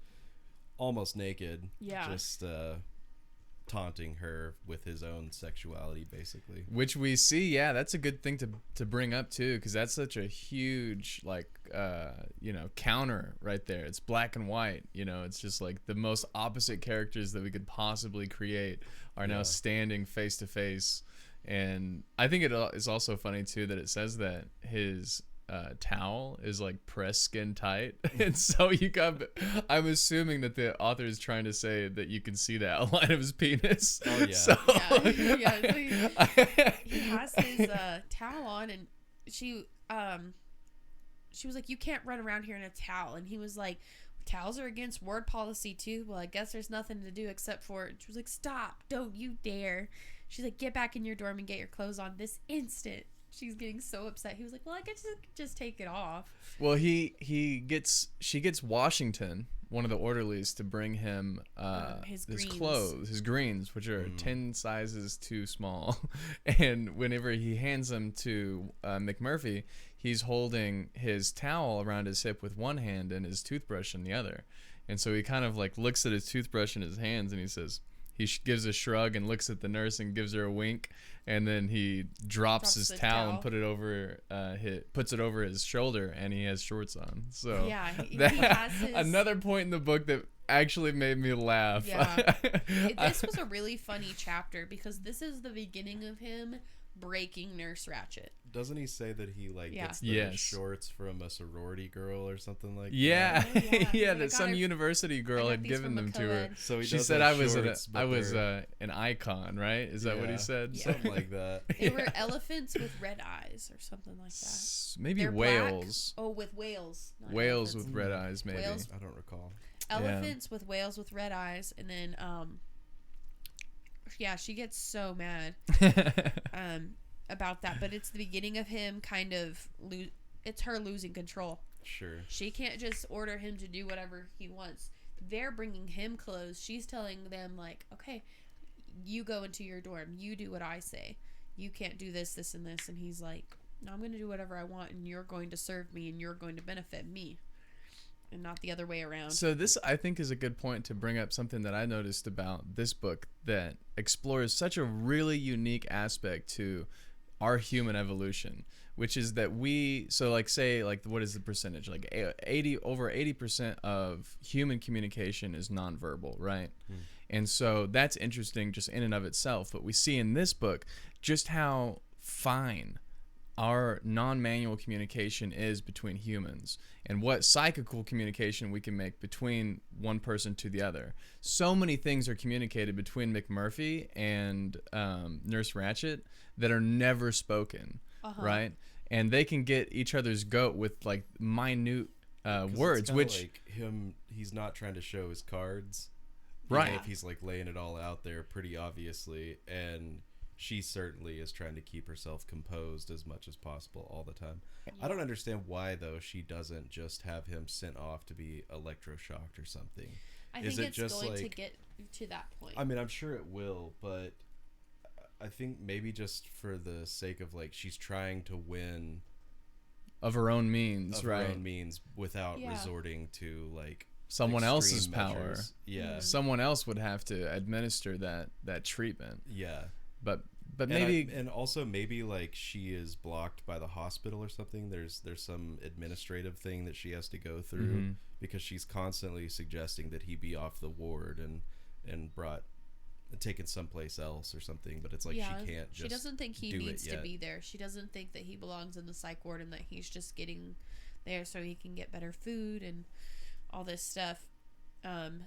almost naked. Yeah. Just taunting her with his own sexuality, basically. Which we see, yeah, that's a good thing to bring up too, because that's such a huge like you know, counter right there. It's black and white, you know, it's just like the most opposite characters that we could possibly create are now standing face to face. And I think it is also funny too that it says that his towel is like pressed skin tight, and so I'm assuming that the author is trying to say that you can see the outline of his penis. Oh yeah. So, yeah, so he has his towel on, and she was like, you can't run around here in a towel. And he was like, towels are against ward policy too. Well, I guess there's nothing to do except for, she was like, stop, don't you dare. She's like, get back in your dorm and get your clothes on this instant. She's getting so upset. He was like, well, I guess just take it off. Well, she gets Washington, one of the orderlies, to bring him his clothes, his greens, which are 10 sizes too small. And whenever he hands them to McMurphy, he's holding his towel around his hip with one hand and his toothbrush in the other. And so he kind of like looks at his toothbrush in his hands, and he says, gives a shrug and looks at the nurse and gives her a wink, and then he drops his towel and puts it over his shoulder, and he has shorts on. So yeah, he has his... another point in the book that actually made me laugh. Yeah, this was a really funny chapter because this is the beginning of him breaking Nurse Ratched. Doesn't he say that he like gets the shorts from a sorority girl or something like that? Oh, yeah, that some university girl had given them to her. So she said I was an icon, right? Is that what he said? Yeah. Something like that. They were elephants with red eyes or something like that. Maybe they're whales. Black. Oh, with whales. Whales with red eyes, maybe. Whales. I don't recall. Elephants with whales with red eyes, and then she gets so mad about that, but it's the beginning of him kind of it's her losing control. Sure. She can't just order him to do whatever he wants. They're bringing him clothes. She's telling them like, okay, you go into your dorm, you do what I say, you can't do this, this, and this. And he's like, no, I'm going to do whatever I want, and you're going to serve me, and you're going to benefit me, and not the other way around. So this, I think, is a good point to bring up something that I noticed about this book that explores such a really unique aspect to our human evolution, which is that what is the percentage? Like 80% of human communication is nonverbal, right? And so that's interesting just in and of itself. But we see in this book just how fine our non-manual communication is between humans, and what psychical communication we can make between one person to the other. So many things are communicated between McMurphy and Nurse Ratched that are never spoken, right? And they can get each other's goat with like minute words, which like he's not trying to show his cards, right? If he's like laying it all out there pretty obviously, and she certainly is trying to keep herself composed as much as possible all the time. I don't understand why, though, she doesn't just have him sent off to be electroshocked or something. I think it's just going to get to that point. I mean, I'm sure it will, but I think maybe just for the sake of, like, she's trying to win... Of her own means, right? Of her own means without resorting to, like... someone else's power. Yeah. Someone else would have to administer that treatment. Yeah. But maybe and also maybe like she is blocked by the hospital or something. There's some administrative thing that she has to go through because she's constantly suggesting that he be off the ward and taken someplace else or something. But it's like she can't. She doesn't think he needs to be there. She doesn't think that he belongs in the psych ward and that he's just getting there so he can get better food and all this stuff.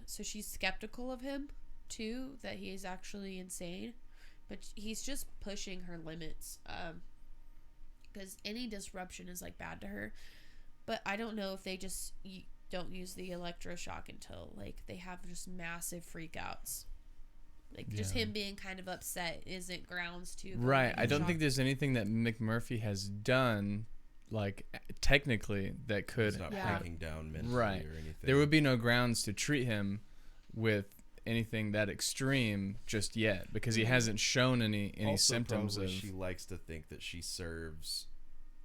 So she's skeptical of him too, that he is actually insane. But he's just pushing her limits. because any disruption is like bad to her. But I don't know if they just don't use the electroshock until like they have just massive freakouts. Like just him being kind of upset isn't grounds to right. I don't think there's anything that McMurphy has done, like technically, that could He's not breaking down mentally right. or anything. There would be no grounds to treat him with anything that extreme just yet, because he hasn't shown any also, symptoms of. She likes to think that she serves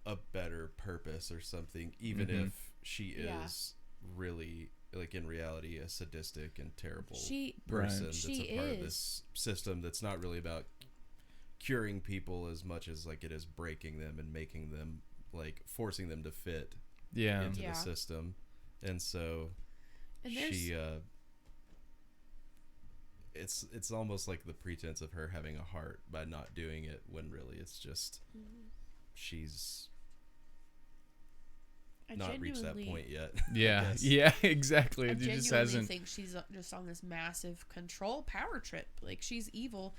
a better purpose or something, even if she is really, like, in reality, a sadistic and terrible person that's a part of this system that's not really about curing people as much as like it is breaking them and making them, like, forcing them to fit into the system. And so she it's almost like the pretense of her having a heart by not doing it, when really it's just she's not reached that point yet. Yeah, exactly. I It just genuinely hasn't. think she's just on this massive control power trip. Like, she's evil.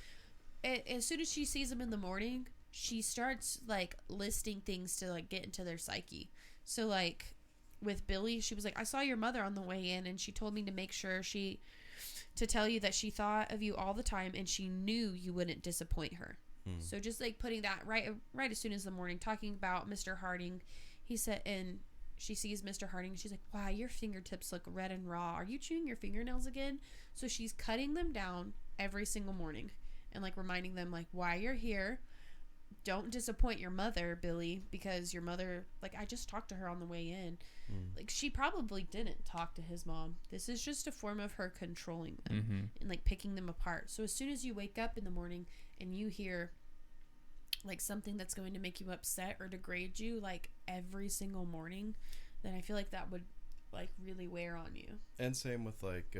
As soon as she sees him in the morning, she starts like listing things to like get into their psyche. So like with Billy, she was like, I saw your mother on the way in, and she told me to make sure to tell you that she thought of you all the time, and she knew you wouldn't disappoint her. So just like putting that right as soon as the morning, talking about Mr. Harding. He said, and she sees Mr. Harding, and she's like, wow, your fingertips look red and raw. Are you chewing your fingernails again? So she's cutting them down every single morning and like reminding them like why you're here. Don't disappoint your mother, Billy, because your mother, like, I just talked to her on the way in. Like, she probably didn't talk to his mom. This is just a form of her controlling them and like picking them apart. So as soon as you wake up in the morning and you hear like something that's going to make you upset or degrade you, like every single morning, then I feel like that would like really wear on you. And same with like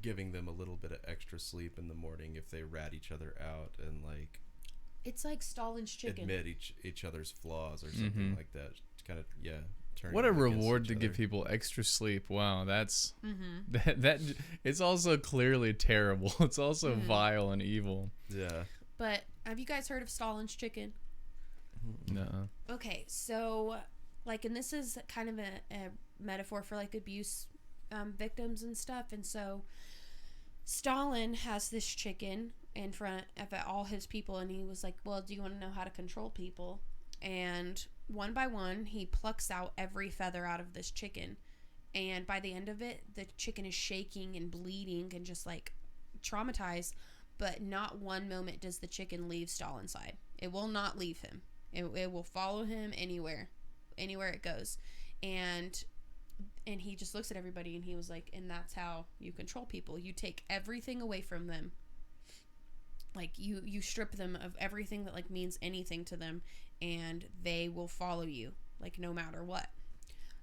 giving them a little bit of extra sleep in the morning if they rat each other out, and like it's like Stalin's chicken. Admit each other's flaws or something like that. Kind of What a reward to give people extra sleep. Wow, that's that it's also clearly terrible. It's also vile and evil. Yeah. But have you guys heard of Stalin's chicken? No. Okay, so like, and this is kind of a metaphor for like abuse victims and stuff. And so Stalin has this chicken in front of all his people, and he was like, well, do you want to know how to control people? And one by one, he plucks out every feather out of this chicken. And by the end of it, the chicken is shaking and bleeding and just like traumatized. But not one moment does the chicken leave Stalin's side. It will not leave him. It will follow him anywhere it goes. And he just looks at everybody, and he was like, and that's how you control people. You take everything away from them. Like, you strip them of everything that like means anything to them, and they will follow you, like, no matter what.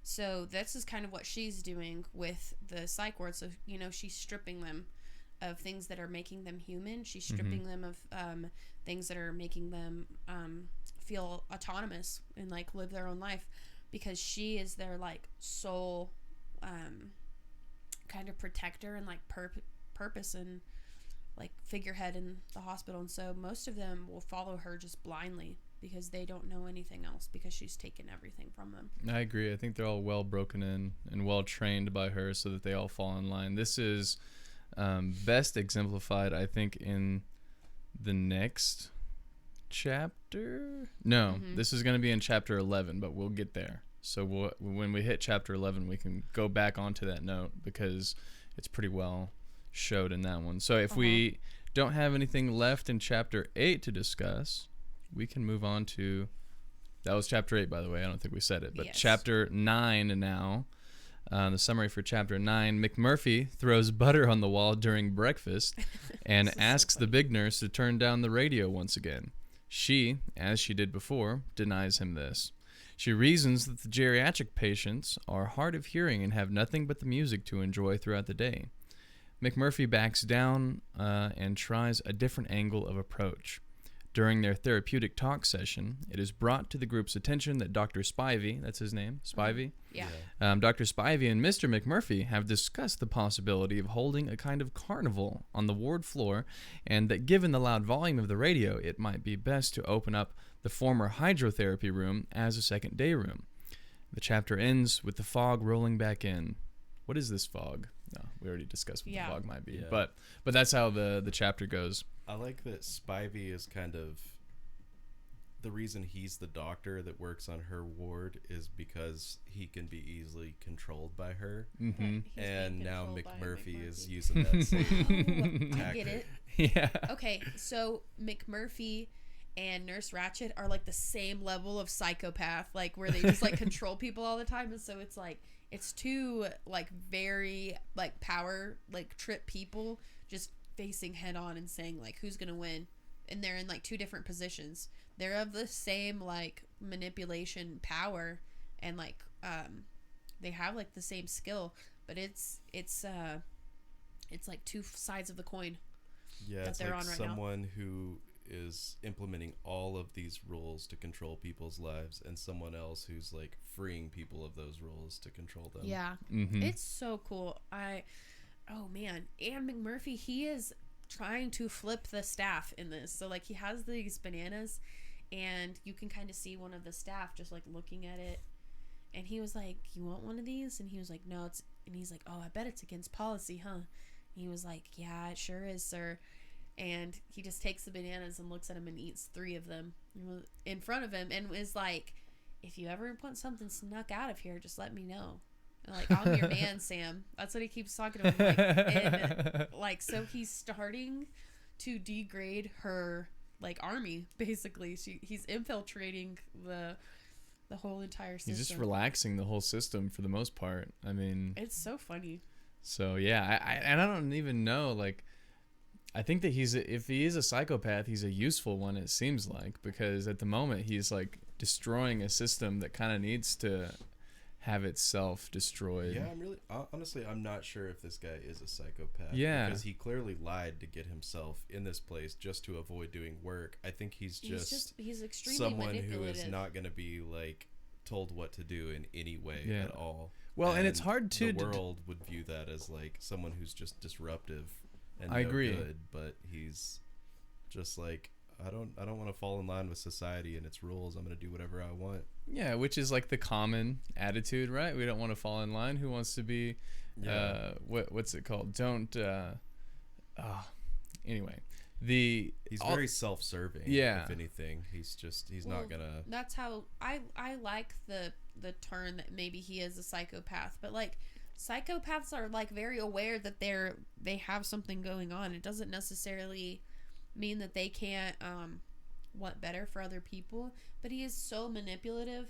So this is kind of what she's doing with the psych ward. So, she's stripping them of things that are making them human. She's stripping them of things that are making them feel autonomous and like live their own life, because she is their like sole kind of protector and like purpose and like figurehead in the hospital. And so most of them will follow her just blindly because they don't know anything else, because she's taken everything from them. I agree. I think they're all well broken in and well trained by her so that they all fall in line. This is best exemplified, I think, in the next chapter. No, this is going to be in chapter 11, but we'll get there. So when we hit chapter 11, we can go back onto that note, because it's pretty well showed in that one. So if we don't have anything left in chapter 8 to discuss, we can move on to, that was chapter 8, by the way. I don't think we said it, but chapter 9 now. The summary for chapter 9: McMurphy throws butter on the wall during breakfast and asks the big nurse to turn down the radio once again. She, as she did before, denies him this. She reasons that the geriatric patients are hard of hearing and have nothing but the music to enjoy throughout the day. McMurphy backs down and tries a different angle of approach. During their therapeutic talk session, it is brought to the group's attention that Dr. Spivey, that's his name, Spivey, Yeah. Dr. Spivey and Mr. McMurphy have discussed the possibility of holding a kind of carnival on the ward floor, and that given the loud volume of the radio, it might be best to open up the former hydrotherapy room as a second day room. The chapter ends with the fog rolling back in. What is this fog? No, we already discussed what the fog might be. Yeah. But that's how the chapter goes. I like that Spivey is kind of the reason he's the doctor that works on her ward is because he can be easily controlled by her. Mm-hmm. He's being And now controlled by McMurphy is McMurphy. using that same Oh, I get it. Yeah. Okay, so McMurphy and Nurse Ratched are like the same level of psychopath, like where they just like control people all the time, and so it's like it's two like very like power like trip people just facing head on and saying like who's gonna win, and they're in like two different positions. They're of the same like manipulation power, and like they have like the same skill, but it's like two sides of the coin. Yeah, that it's they're like on right someone who is implementing all of these rules to control people's lives, and someone else who's like freeing people of those rules to control them. Yeah, Mm-hmm. it's so cool. Oh man, and McMurphy, he is trying to flip the staff in this. So like he has these bananas, and you can kind of see one of the staff just like looking at it, and he was like, "You want one of these?" And he was like, "No, it's." And he's like, "Oh, I bet it's against policy, huh?" And he was like, "Yeah, it sure is, sir." And he just takes the bananas and looks at them and eats 3 of them in front of him, and is like, "If you ever want something snuck out of here, just let me know." And like, "I'm your man, Sam." That's what he keeps talking to him. Like, and like, so he's starting to degrade her like army. Basically, he's infiltrating the whole entire system. He's just relaxing the whole system for the most part. I mean, It's so funny. so yeah, I don't even know. Like, I think that if he is a psychopath, he's a useful one. It seems like, because at the moment he's like destroying a system that kind of needs to have itself destroyed. Yeah, honestly, I'm not sure if this guy is a psychopath. Yeah. Because he clearly lied to get himself in this place just to avoid doing work. I think he's extremely someone who manipulative. is not going to be like told what to do in any way Yeah. at all. Well, and it's hard to the world would view that as like someone who's just disruptive and I no agree. good, but he's just like, I don't want to fall in line with society and its rules. I'm going to do whatever I want. Yeah, which is like the common attitude, right? We don't want to fall in line. Who wants to be what's it called? Anyway, he's very self-serving. Yeah. If anything, he's not gonna. That's how I like the turn that maybe he is a psychopath, but like psychopaths are like very aware that they have something going on. It doesn't necessarily mean that they can't want better for other people, but he is so manipulative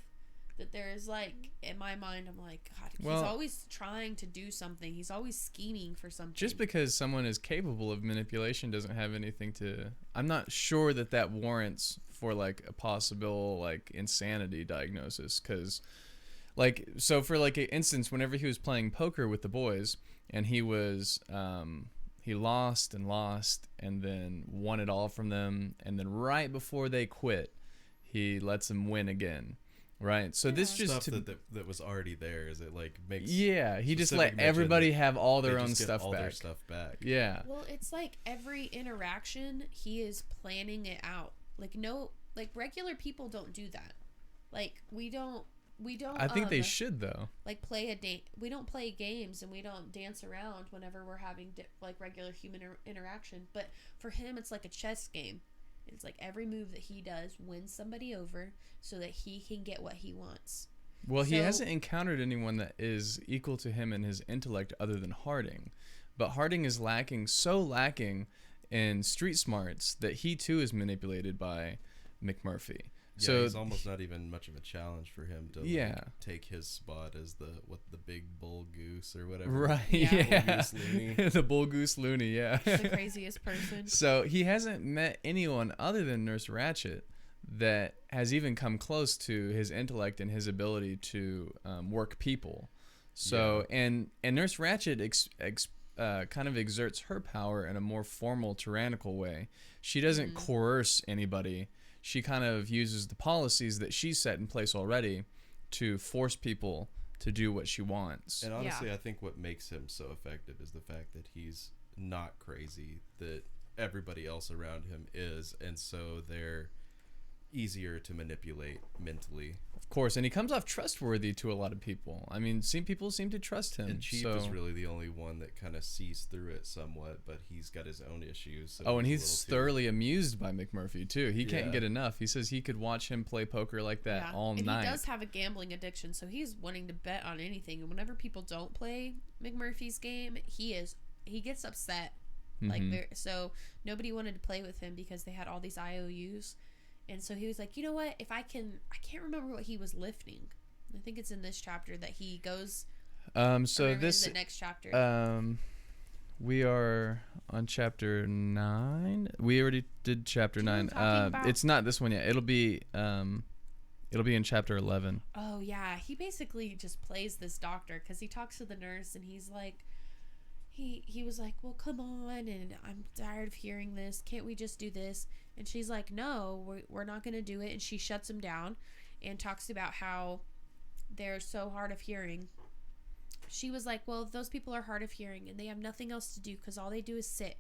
that there's like, in my mind, I'm like, God, he's always trying to do something. He's always scheming for something. Just because someone is capable of manipulation doesn't have anything to. I'm not sure that warrants for like a possible like insanity diagnosis, because like, so for like an instance, whenever he was playing poker with the boys and he was he lost and then won it all from them, and then right before they quit he lets them win again. Right, so this just stuff that was already there. Is it like makes? Yeah, he just specific let mention everybody that have all they their just own get stuff all back. their stuff back. Yeah. Well, it's like every interaction he is planning it out. Like regular people don't do that. Like we don't. I think they should though. Like we don't play games and we don't dance around whenever we're having like regular human interaction. But for him, it's like a chess game. It's like every move that he does wins somebody over so that he can get what he wants. Well, he hasn't encountered anyone that is equal to him in his intellect other than Harding. But Harding is lacking in street smarts that he too is manipulated by McMurphy. Yeah, so he's almost not even much of a challenge for him to like, take his spot as the big bull goose or whatever. Right, Yeah. Bull goose loony. The bull goose loony, yeah. The craziest person. So he hasn't met anyone other than Nurse Ratched that has even come close to his intellect and his ability to work people. So and Nurse Ratched kind of exerts her power in a more formal, tyrannical way. She doesn't coerce anybody. She kind of uses the policies that she set in place already to force people to do what she wants. And honestly, I think what makes him so effective is the fact that he's not crazy, that everybody else around him is, and so they're easier to manipulate mentally. Of course, and he comes off trustworthy to a lot of people. I mean, people seem to trust him. And Chief is really the only one that kind of sees through it somewhat, but he's got his own issues. So and he's thoroughly amused by McMurphy too. He can't get enough. He says he could watch him play poker like that all night. And he does have a gambling addiction, so he's wanting to bet on anything. And whenever people don't play McMurphy's game, he gets upset. So nobody wanted to play with him because they had all these IOUs. And so he was like, you know what? If I can't remember what he was lifting. I think it's in this chapter that he goes. So this the next chapter. We are on chapter 9. We already did chapter 9. It's not this one yet. It'll be in chapter 11. Oh yeah, he basically just plays this doctor because he talks to the nurse and he's like, he was like, well, come on, and I'm tired of hearing this. Can't we just do this? And she's like, no, we're not going to do it. And she shuts him down and talks about how they're so hard of hearing. She was like, well, those people are hard of hearing and they have nothing else to do because all they do is sit,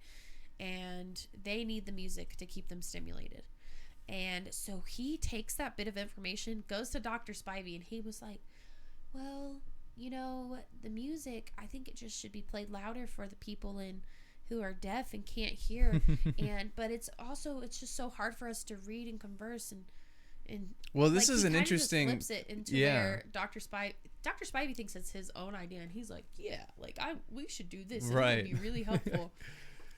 and they need the music to keep them stimulated. And so he takes that bit of information, goes to Dr. Spivey, and he was like, well, you know, the music, I think it just should be played louder for the people who are deaf and can't hear. But it's just so hard for us to read and converse and well, this is an interesting. He flips it into where Dr. Spivey thinks it's his own idea, and he's like, yeah, like we should do this. Right. It would be really helpful.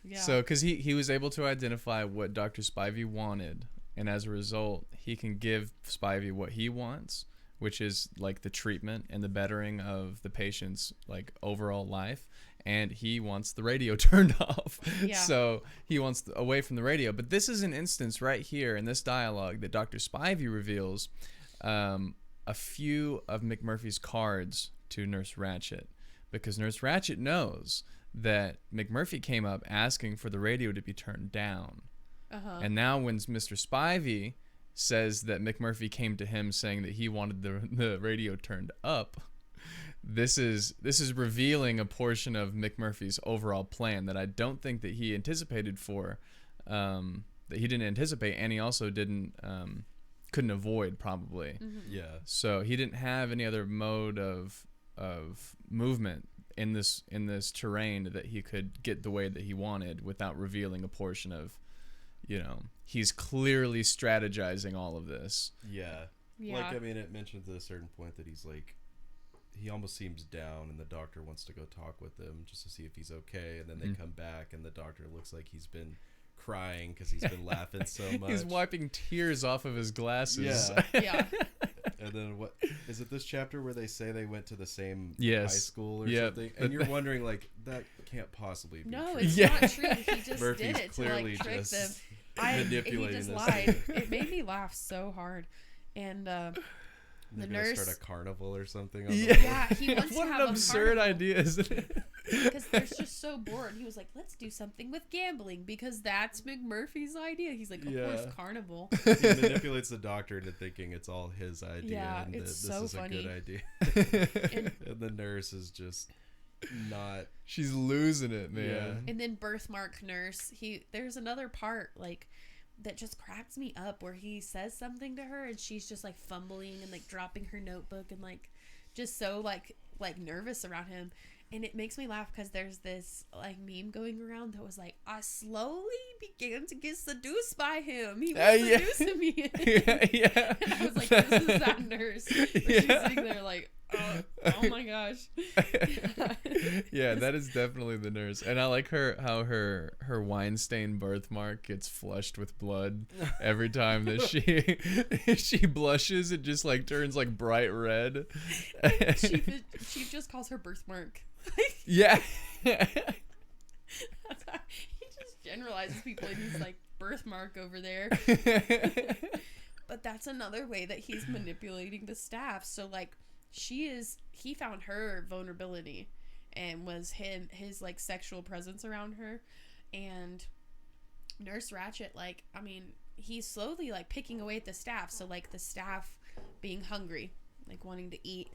Yeah. So, because he was able to identify what Dr. Spivey wanted, and as a result, he can give Spivey what he wants, which is like the treatment and the bettering of the patient's like overall life. And he wants the radio turned off. Yeah. So he wants away from the radio. But this is an instance right here in this dialogue that Dr. Spivey reveals a few of McMurphy's cards to Nurse Ratched, because Nurse Ratched knows that McMurphy came up asking for the radio to be turned down. And now when Mr. Spivey says that McMurphy came to him saying that he wanted the radio turned up, this is revealing a portion of McMurphy's overall plan that I don't think that he anticipated that he didn't anticipate, and he also couldn't avoid probably. Yeah. So he didn't have any other mode of movement in this terrain that he could get the way that he wanted without revealing a portion of, he's clearly strategizing all of this. Yeah. Like, I mean, it mentions at a certain point that he's like, he almost seems down, and the doctor wants to go talk with him just to see if he's okay. And then they come back, and the doctor looks like he's been crying because he's been laughing so much. He's wiping tears off of his glasses. Yeah. And then what is it? This chapter where they say they went to the same high Yes. school or something, and you're wondering like that can't possibly be No, true. it's not true. He just Murphy's did it to clearly like trick just them. manipulating He just this lied. thing. It made me laugh so hard. And the nurse start a carnival or something. Yeah, he wants what to an have absurd a idea, isn't it? because they're just so bored. He was like, let's do something with gambling because that's McMurphy's idea. He's like, of course, carnival. He manipulates the doctor into thinking it's all his idea, Yeah, and it's that so this is funny. a good idea. And the nurse is just not. She's losing it, man. Yeah. And then birthmark nurse, there's another part like that just cracks me up where he says something to her and she's just like fumbling and like dropping her notebook and like just so like nervous around him. And it makes me laugh because there's this like meme going around that was like, I slowly began to get seduced by him. He was seducing me. Yeah. And I was like, this is that nurse. But she's sitting there like, oh my gosh. Yeah, that is definitely the nurse. And I like how her wine stained birthmark gets flushed with blood every time that she blushes. It just like turns like bright red. She just calls her birthmark. Yeah. He just generalizes people and he's like, birthmark over there. But that's another way that he's manipulating the staff. So like he found her vulnerability and was his like sexual presence around her. And Nurse Ratched, like, I mean, he's slowly like picking away at the staff. So like the staff being hungry, like wanting to eat.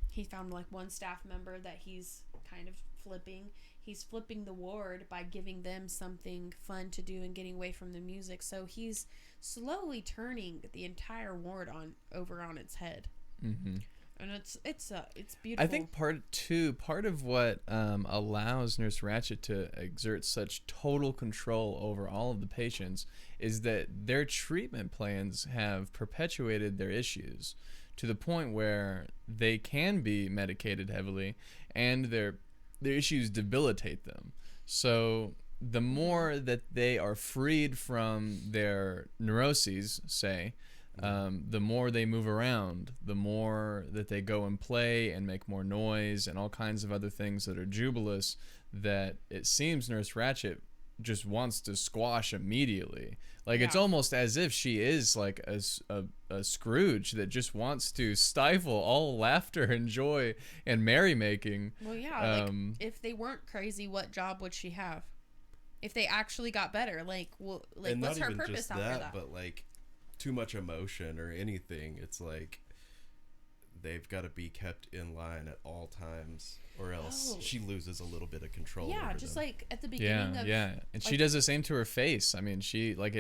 He found like one staff member that he's kind of flipping. He's flipping the ward by giving them something fun to do and getting away from the music. So he's slowly turning the entire ward over on its head. Mm-hmm. And it's beautiful. I think part of what allows Nurse Ratched to exert such total control over all of the patients is that their treatment plans have perpetuated their issues to the point where they can be medicated heavily and their issues debilitate them. So the more that they are freed from their neuroses, say, the more they move around, the more that they go and play and make more noise and all kinds of other things that are jubilous, that it seems Nurse Ratched just wants to squash immediately. Like, it's almost as if she is like a Scrooge that just wants to stifle all laughter and joy and merrymaking. Well, yeah, like, if they weren't crazy, what job would she have? If they actually got better, like, well, like, and what's not her even purpose just after that, that? but like too much emotion or anything, it's like they've got to be kept in line at all times, or else she loses a little bit of control. Yeah, over just them. like at the beginning of and like, she does the same to her face. I mean, she like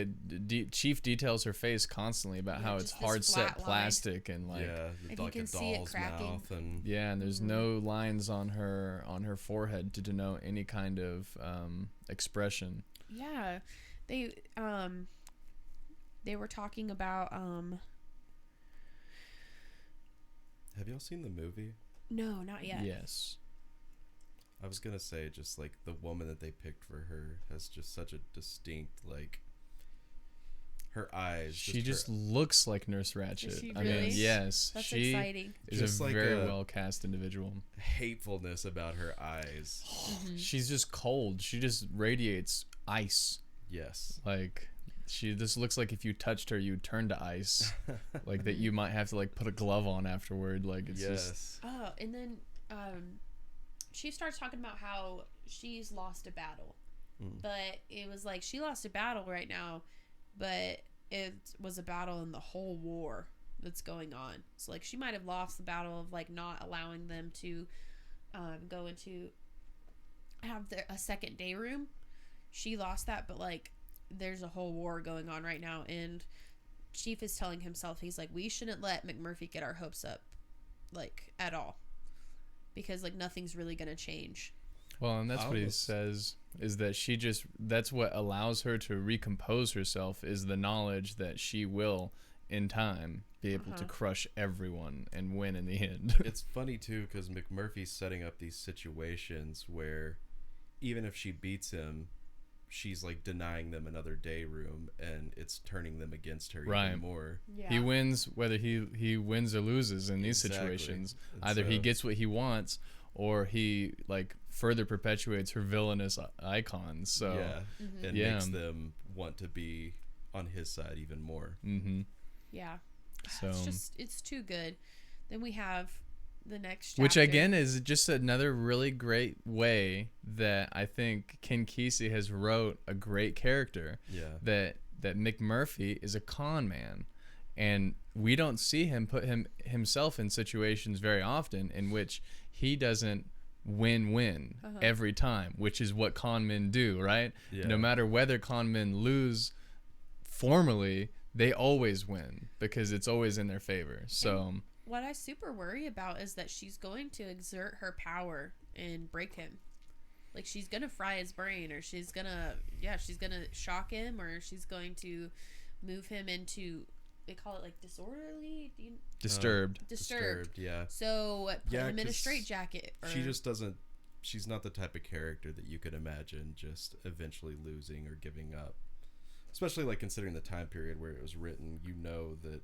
Chief details her face constantly about how it's just this hard set flat line. plastic and like If like you a can see it doll's cracking. mouth, and and there's no lines on her forehead to denote any kind of expression. Yeah, they were talking about Have y'all seen the movie? No, not yet. Yes. I was gonna say, just like the woman that they picked for her has just such a distinct, like, her eyes. She just looks like Nurse Ratched. Does she I mean, really? yes, That's she exciting. is Just a like very a- well cast individual. hatefulness about her eyes. She's just cold. She just radiates ice. Yes. Like, she just looks like if you touched her, you'd turn to ice. Like that you might have to like put a glove on afterward. Like, it's just. Oh, and then she starts talking about how she's lost a battle, but it was like she lost a battle right now, but it was a battle in the whole war that's going on. So like she might have lost the battle of like not allowing them to go into have a second day room. She lost that, but like there's a whole war going on right now, and Chief is telling himself, he's like, we shouldn't let McMurphy get our hopes up, like, at all, because like nothing's really gonna change. Well, and that's what he says, is that that's what allows her to recompose herself, is the knowledge that she will in time be able to crush everyone and win in the end. It's funny too, because McMurphy's setting up these situations where even if she beats him, she's like denying them another day room, and it's turning them against her even more. Yeah. He wins whether he wins or loses in these situations. And either he gets what he wants, or he like further perpetuates her villainous icons. So and makes them want to be on his side even more. Yeah. So it's too good. Then we have the next chapter. Which again is just another really great way that I think Ken Kesey has wrote a great character. Yeah. That McMurphy is a con man, and we don't see him put himself in situations very often in which he doesn't win every time, which is what con men do, right? Yeah. No matter whether con men lose formally, they always win because it's always in their favor. So what I super worry about is that she's going to exert her power and break him. Like she's gonna fry his brain, or she's gonna shock him, or she's going to move him into, they call it like disorderly, disturbed. Yeah. So put him in a 'cause straitjacket. She just doesn't. She's not the type of character that you could imagine just eventually losing or giving up. Especially like considering the time period where it was written, you know that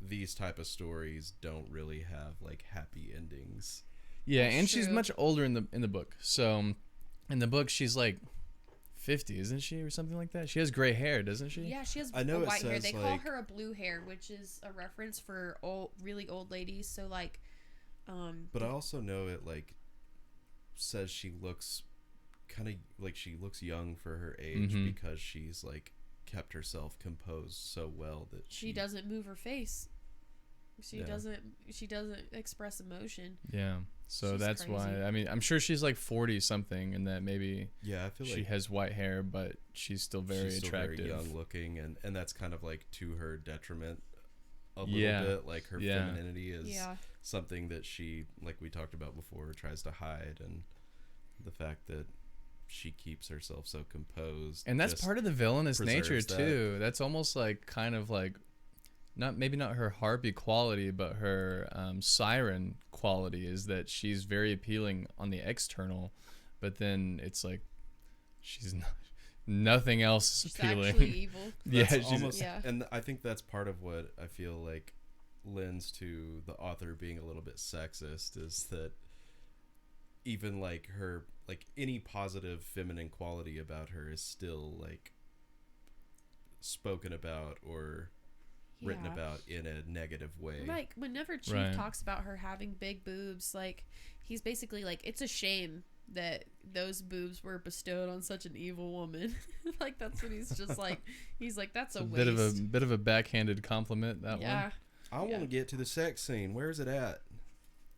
these type of stories don't really have like happy endings. Yeah, That's and she's true. much older in the book. So in the book she's like 50, isn't she, or something like that? She has gray hair, doesn't she? Yeah, she has I know a it white hair. says, They call like- her a blue hair, which is a reference for really old ladies. So like, But I also know it like says she looks kind of like she looks young for her age because she's like kept herself composed so well that she doesn't move her face. She doesn't express emotion. Yeah. So She's that's crazy. why, I mean, I'm sure she's like 40 something and that maybe I feel she like has white hair, but she's still very attractive. Very young looking, and that's kind of like to her detriment a little bit. Like her femininity is something that she, like we talked about before, tries to hide, and the fact that she keeps herself so composed. And that's part of the villainous nature that. too. That's almost like kind of like maybe not her harpy quality, but her siren quality is that she's very appealing on the external, but then it's like she's not, nothing else is She's appealing. actually evil. And I think that's part of what I feel like lends to the author being a little bit sexist, is that even like her, like any positive feminine quality about her is still like spoken about or written about in a negative way. Like whenever Chief talks about her having big boobs, like he's basically like, it's a shame that those boobs were bestowed on such an evil woman. Like that's what he's just like. He's like, that's a waste. Bit of a backhanded compliment, that one. I want to get to the sex scene. Where is it at?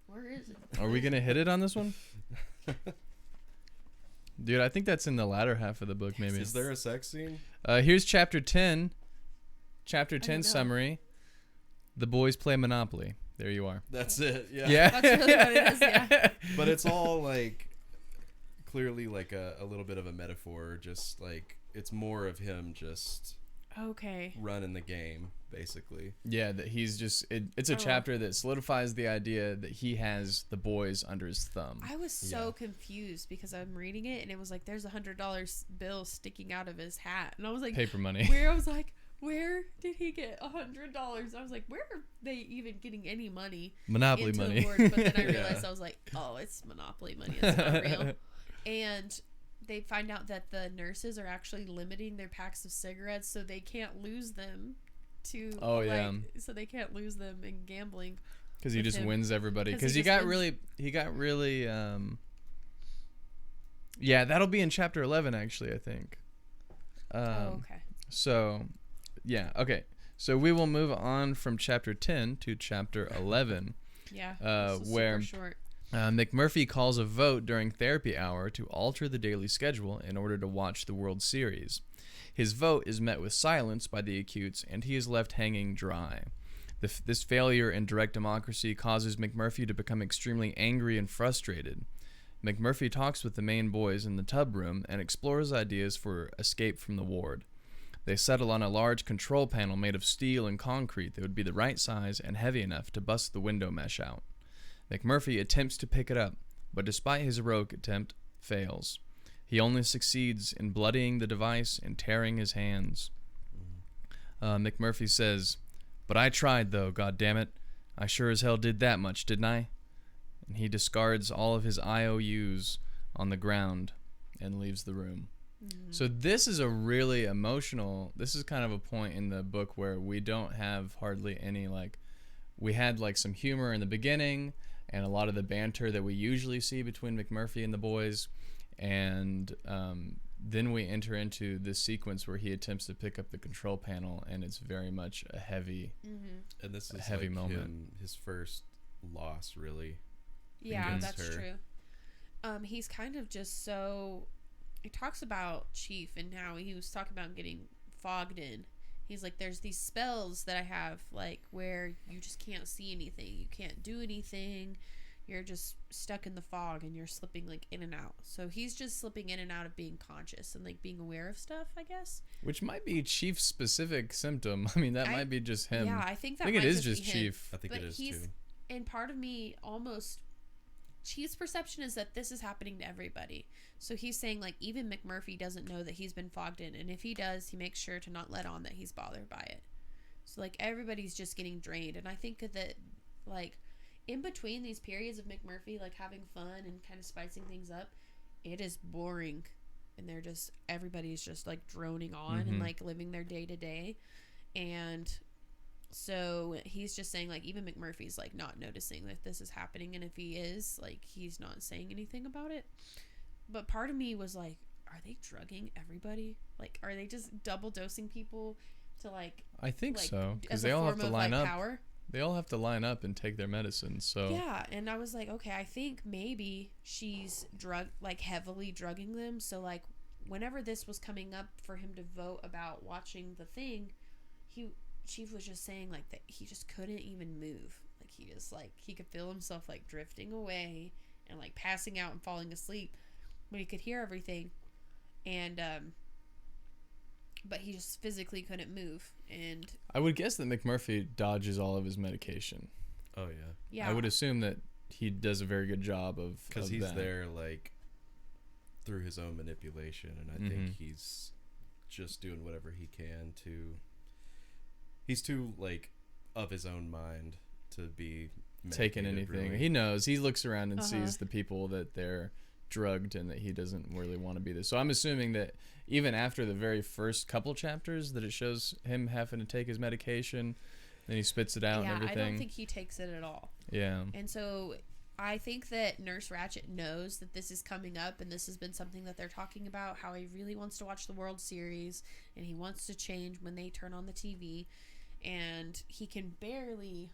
Where is it? Are we gonna hit it on this one? Dude, I think that's in the latter half of the book. Maybe. Is there a sex scene? Here's chapter 10. Chapter 10 summary. The boys play Monopoly. There you are. That's it. Yeah. That's really what it is. Yeah. But it's all like clearly like a little bit of a metaphor. Just like it's more of him just running the game, basically. Yeah, that he's just it's a chapter that solidifies the idea that he has the boys under his thumb. I was so confused because I'm reading it and it was like there's $100 bill sticking out of his hat, and I was like, paper money. Where did he get $100? I was like, where are they even getting any money? Monopoly money. But then I realized I was like, oh, it's Monopoly money. It's not real. And they find out that the nurses are actually limiting their packs of cigarettes so they can't lose them to. So they can't lose them in gambling. Because he just wins everybody. Because he got really. Yeah, that'll be in chapter 11 actually, I think. Okay. So. Yeah, okay. So we will move on from chapter 10 to chapter 11. Where super short. McMurphy calls a vote during therapy hour to alter the daily schedule in order to watch the World Series. His vote is met with silence by the acutes, and he is left hanging dry. This failure in direct democracy causes McMurphy to become extremely angry and frustrated. McMurphy talks with the main boys in the tub room and explores ideas for escape from the ward. They settle on a large control panel made of steel and concrete that would be the right size and heavy enough to bust the window mesh out. McMurphy attempts to pick it up, but despite his heroic attempt, fails. He only succeeds in bloodying the device and tearing his hands. McMurphy says, "But I tried though, goddammit. I sure as hell did that much, didn't I?" And he discards all of his IOUs on the ground and leaves the room. So this is a really emotional, this is kind of a point in the book where we don't have hardly any, like, we had like some humor in the beginning and a lot of the banter that we usually see between McMurphy and the boys, and then we enter into this sequence where he attempts to pick up the control panel, and it's very much a heavy and this is heavy like moment. his first loss, really. Yeah, that's true. He's kind of just so... He talks about Chief and how he was talking about getting fogged in. He's like, there's these spells that I have, like, where you just can't see anything. You can't do anything. You're just stuck in the fog and you're slipping, like, in and out. So he's just slipping in and out of being conscious and, like, being aware of stuff, I guess. Which might be Chief's specific symptom. I mean, that might be just him. Yeah, I think it is just Chief. I think it is, too. And part of me almost... Chief's perception is that this is happening to everybody. So he's saying, like, even McMurphy doesn't know that he's been fogged in. And if he does, he makes sure to not let on that he's bothered by it. So, like, everybody's just getting drained. And I think that, like, in between these periods of McMurphy, like, having fun and kind of spicing things up, it is boring. And everybody's just, like, droning on and, like, living their day to day. And So he's just saying, like, even McMurphy's, like, not noticing that this is happening. And if he is, like, he's not saying anything about it. But part of me was like, are they drugging everybody? Like, are they just double dosing people to, like... I think like, so. Because as a they all have form to of, line like, up. power? They all have to line up and take their medicine. So Yeah, and I was like, okay, I think maybe she's heavily drugging them. So, like, whenever this was coming up for him to vote about watching the thing, Chief was just saying, like, that he just couldn't even move. Like, he just, like, he could feel himself, like, drifting away and, like, passing out and falling asleep. But he could hear everything. And, but he just physically couldn't move. And I would guess that McMurphy dodges all of his medication. Oh yeah. yeah, I would assume that he does a very good job of Because he's that. there, like, through his own manipulation, and I think he's just doing whatever he can to... He's too, like, of his own mind to be taking medicated, anything. really. He knows. He looks around and sees the people that they're drugged and that he doesn't really want to be there. So I'm assuming that even after the very first couple chapters that it shows him having to take his medication, then he spits it out and everything. I don't think he takes it at all. Yeah. And so I think that Nurse Ratched knows that this is coming up, and this has been something that they're talking about, how he really wants to watch the World Series and he wants to change when they turn on the TV, and he can barely,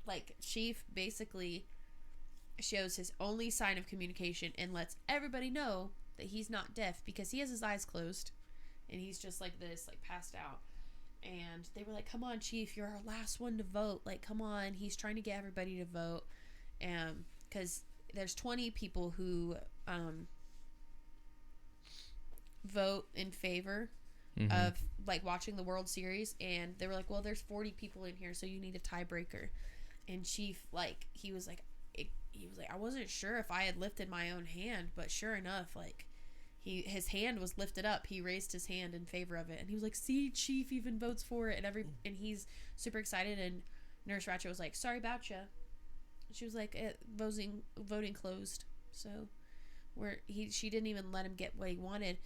like, Chief basically shows his only sign of communication and lets everybody know that he's not deaf because he has his eyes closed and he's just like this, like, passed out. And they were like, come on, Chief, you're our last one to vote. Like, come on. He's trying to get everybody to vote. Because there's 20 people who vote in favor of, like, watching the World Series. And they were like, well, there's 40 people in here, so you need a tiebreaker. And Chief, like, he was like, I wasn't sure if I had lifted my own hand, but sure enough, like, his hand was lifted up. He raised his hand in favor of it, and he was like, see, Chief even votes for it, and he's super excited. And Nurse Ratched was like, sorry about you. She was like, voting closed. So she didn't even let him get what he wanted,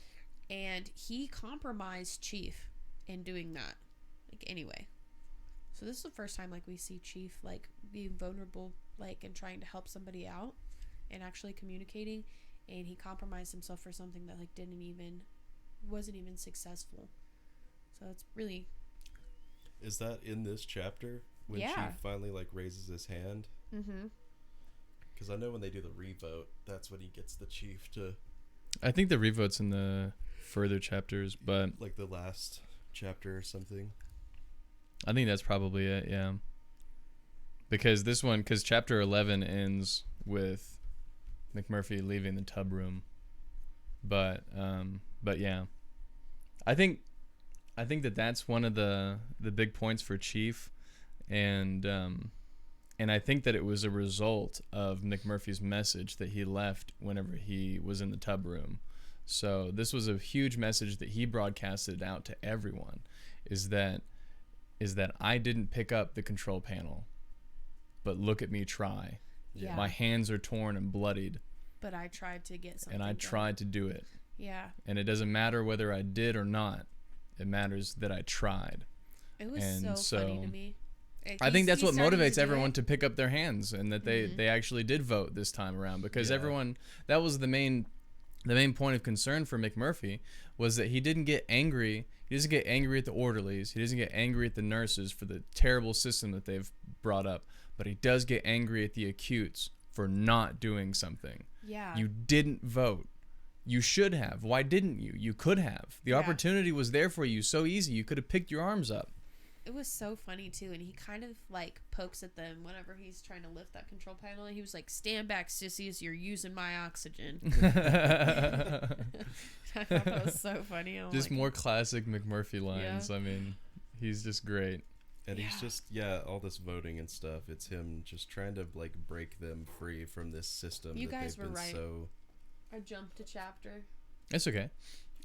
and he compromised Chief in doing that. Like, anyway, so this is the first time, like, we see Chief, like, being vulnerable, like, and trying to help somebody out and actually communicating. And he compromised himself for something that, like, wasn't even successful. So it's really... Is that in this chapter? When Yeah. Chief finally, like, raises his hand? Mm-hmm. Because I know when they do the revote, that's when he gets the chief to... I think the revote's in the further chapters, but... Like the last chapter or something. I think that's probably it, yeah. Because chapter 11 ends with McMurphy leaving the tub room. But yeah. I think that's one of the big points for Chief, and I think that it was a result of McMurphy's message that he left whenever he was in the tub room. So this was a huge message that he broadcasted out to everyone, is that I didn't pick up the control panel, but look at me try. Yeah. My hands are torn and bloodied. But I tried to get something And I done. tried to do it. Yeah. And it doesn't matter whether I did or not. It matters that I tried. It was And so funny to me. I think that's what started motivates do everyone it. to pick up their hands, and that they actually did vote this time around, because everyone, that was the main point of concern for McMurphy, was that he didn't get angry. He doesn't get angry at the orderlies. He doesn't get angry at the nurses for the terrible system that they've brought up, but he does get angry at the acutes for not doing something. Yeah. You didn't vote. You should have. Why didn't you? You could have. The opportunity was there for you. So easy. You could have picked your arms up. It was so funny too, and he kind of, like, pokes at them whenever he's trying to lift that control panel. And he was like, "Stand back, sissies! You're using my oxygen." I thought that was so funny. I'm Just like, more classic McMurphy lines. Yeah. I mean, he's just great. And he's just, all this voting and stuff. It's him just trying to, like, break them free from this system. You that guys they've were been right. So... I jumped a chapter. It's okay.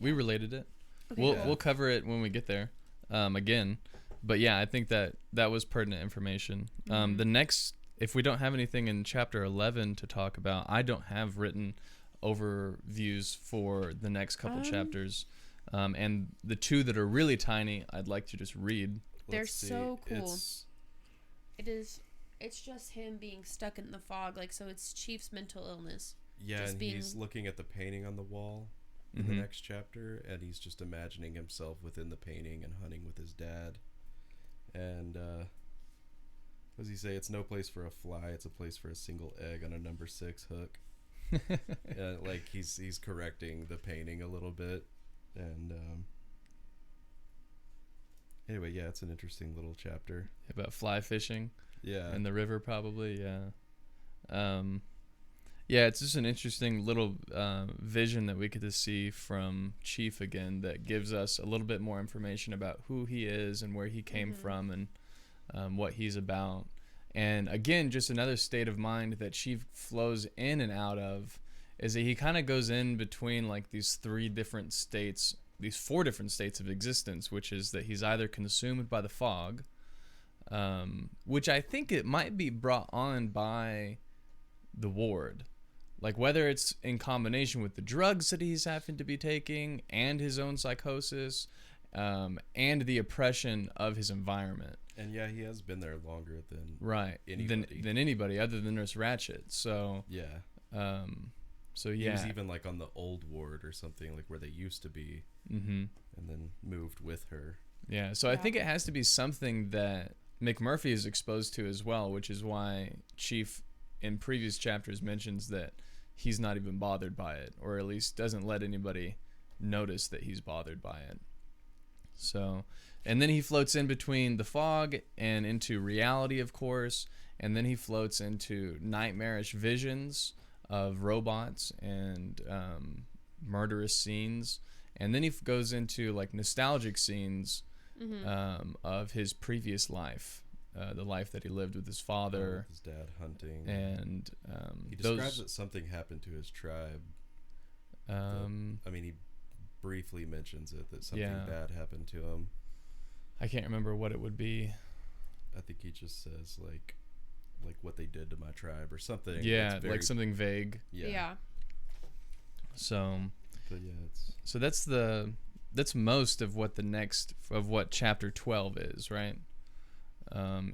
We related it. Okay, We'll cover it when we get there, again. But yeah, I think that was pertinent information. The next, if we don't have anything in chapter 11 to talk about, I don't have written overviews for the next couple chapters. And the two that are really tiny, I'd like to just read. They're see. so cool. It is. It's just him being stuck in the fog. Like, so it's Chief's mental illness. Yeah, just and he's looking at the painting on the wall in the next chapter, and he's just imagining himself within the painting and hunting with his dad. And what does he say? It's no place for a fly. It's a place for a single egg on a number 6 hook. Like he's correcting the painting a little bit, and anyway, yeah, it's an interesting little chapter About fly fishing. Yeah, In the river, probably. Yeah. Yeah, it's just an interesting little vision that we get to see from Chief again that gives us a little bit more information about who he is and where he came from and what he's about. And again, just another state of mind that Chief flows in and out of is that he kind of goes in between like these 4 different states of existence, which is that he's either consumed by the fog, which I think it might be brought on by the ward. Like whether it's in combination with the drugs that he's having to be taking and his own psychosis, and the oppression of his environment. and yeah, he has been there longer than anybody. than anybody other than Nurse Ratched. So yeah. So He yeah, was even like on the old ward or something, like where they used to be, and then moved with her. yeah. So I think it has to be something that McMurphy is exposed to as well, which is why Chief in previous chapters mentions that he's not even bothered by it, or at least doesn't let anybody notice that he's bothered by it. So, and then he floats in between the fog and into reality, of course, and then he floats into nightmarish visions of robots and murderous scenes, and then he goes into like nostalgic scenes of his previous life, the life that he lived with his father, His dad hunting. and he describes that something happened to his tribe. I mean, he briefly mentions it, that something bad happened to him. I can't remember what it would be. I think he just says like what they did to my tribe or something. Yeah, like something vague. Yeah. So, but yeah, so that's most of what chapter 12 is, right?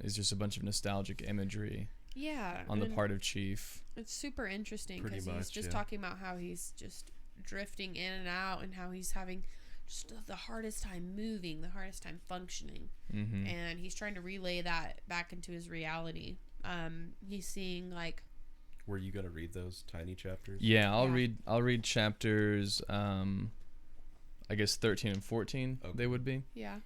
Is just a bunch of nostalgic imagery. Yeah. On the part of Chief. It's super interesting Pretty because he's much, just talking about how he's just drifting in and out, and how he's having just the hardest time moving, the hardest time functioning, and he's trying to relay that back into his reality. He's seeing like. Were you gonna read those tiny chapters? Yeah, I'll read chapters. I guess 13 and 14 they would be. Yeah.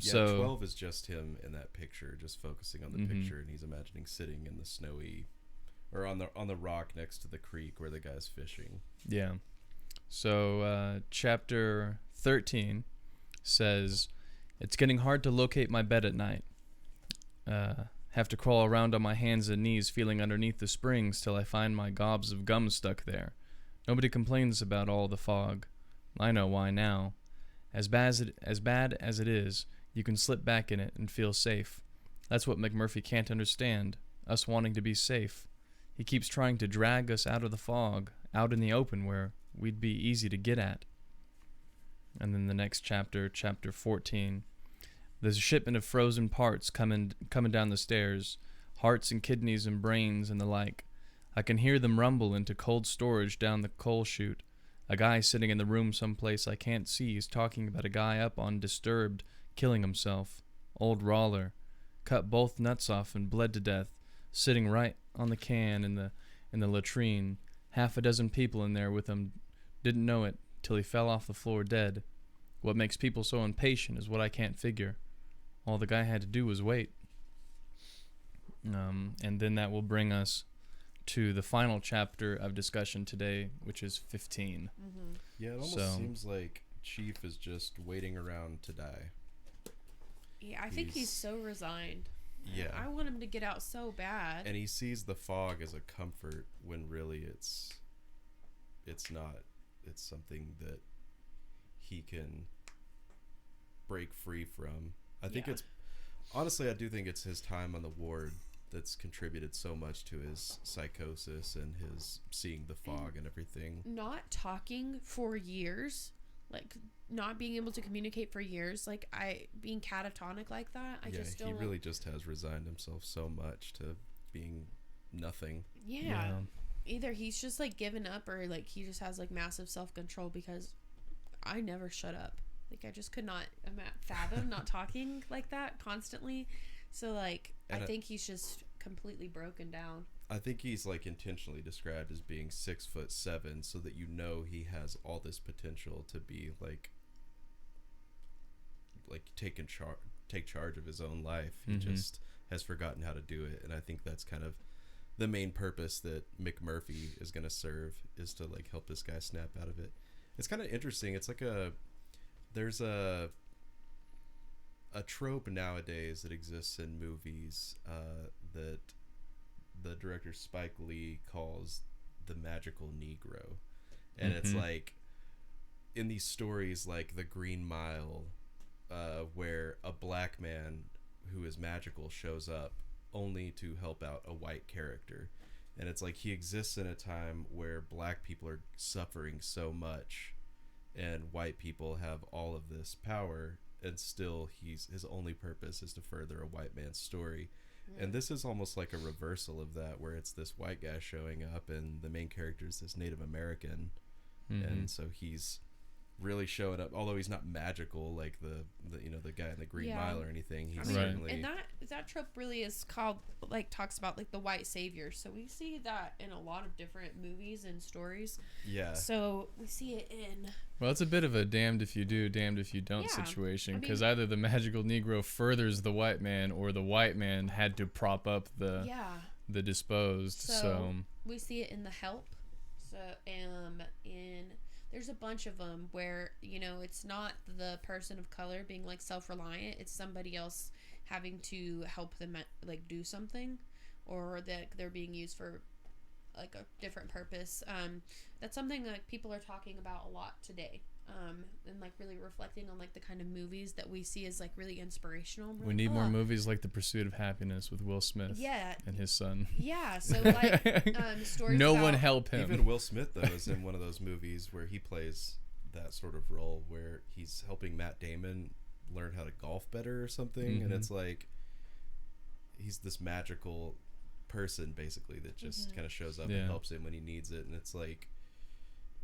So 12 is just him in that picture, just focusing on the picture, and he's imagining sitting in the snowy, or on the rock next to the creek where the guy's fishing. Yeah. So chapter 13 says, "It's getting hard to locate my bed at night. Have to crawl around on my hands and knees, feeling underneath the springs till I find my gobs of gum stuck there. Nobody complains about all the fog. I know why now. As bad as it is, you can slip back in it and feel safe. That's what McMurphy can't understand, us wanting to be safe. He keeps trying to drag us out of the fog, out in the open where we'd be easy to get at." And then the next chapter, chapter 14. "There's a shipment of frozen parts coming down the stairs, hearts and kidneys and brains and the like. I can hear them rumble into cold storage down the coal chute. A guy sitting in the room someplace I can't see is talking about a guy up on Disturbed killing himself. Old Roller. Cut both nuts off and bled to death, sitting right on the can in the latrine. Half a dozen people in there with him. Didn't know it till he fell off the floor dead. What makes people so impatient is what I can't figure. All the guy had to do was wait." And then that will bring us to the final chapter of discussion today, which is 15. Yeah, it almost seems like Chief is just waiting around to die. Yeah, I think he's so resigned. Yeah. I want him to get out so bad. And he sees the fog as a comfort when really it's not. It's something that he can break free from. I think honestly, I do think it's his time on the ward that's contributed so much to his psychosis and his seeing the fog and everything. Not talking for years, like not being able to communicate for years, like being catatonic like that. I just don't. He really just has resigned himself so much to being nothing. Yeah. Either he's just like given up, or like he just has like massive self-control, because I never shut up. Like I just could not fathom not talking like that constantly. So like I think he's just completely broken down. I think he's like intentionally described as being 6'7", so that you know he has all this potential to be like take charge of his own life. He just has forgotten how to do it, and I think that's kind of the main purpose that McMurphy is going to serve, is to like help this guy snap out of it. It's kind of interesting. It's like there's a trope nowadays that exists in movies that the director Spike Lee calls the magical Negro. And it's like in these stories like The Green Mile, where a black man who is magical shows up only to help out a white character. And it's like he exists in a time where black people are suffering so much and white people have all of this power, and still his only purpose is to further a white man's story. And this is almost like a reversal of that, where it's this white guy showing up and the main character is this Native American. And so he's really showing up, although he's not magical like the guy in The Green Mile or anything. He's certainly, and that trope really is called, like, talks about like the white savior. So we see that in a lot of different movies and stories. So we see it in, well, it's a bit of a damned if you do, damned if you don't situation, because either the magical Negro furthers the white man, or the white man had to prop up the disposed. So we see it in The Help. So there's a bunch of them where, you know, it's not the person of color being like self-reliant, it's somebody else having to help them like do something, or that they're being used for like a different purpose. That's something that people are talking about a lot today. And like really reflecting on like the kind of movies that we see as like really inspirational. We need more movies like The Pursuit of Happiness with Will Smith and his son. So like stories no about, one help him. Even Will Smith though is in one of those movies where he plays that sort of role, where he's helping Matt Damon learn how to golf better or something. And it's like he's this magical person basically that just kind of shows up and helps him when he needs it. And it's like,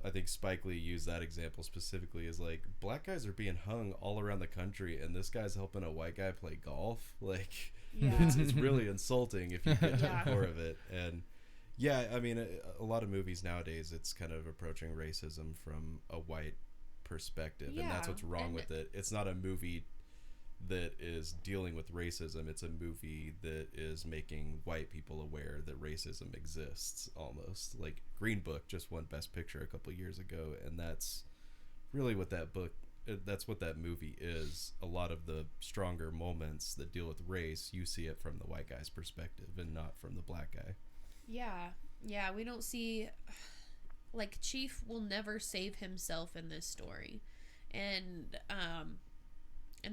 I think Spike Lee used that example specifically as like, black guys are being hung all around the country and this guy's helping a white guy play golf. Like it's really insulting if you get to the core of it. And I mean, a lot of movies nowadays, it's kind of approaching racism from a white perspective, and that's what's wrong with it. It's not a movie that is dealing with racism, it's a movie that is making white people aware that racism exists. Almost like Green Book just won Best Picture a couple years ago, and that's really what that movie is. A lot of the stronger moments that deal with race, you see it from the white guy's perspective and not from the black guy. We don't see, like, Chief will never save himself in this story, and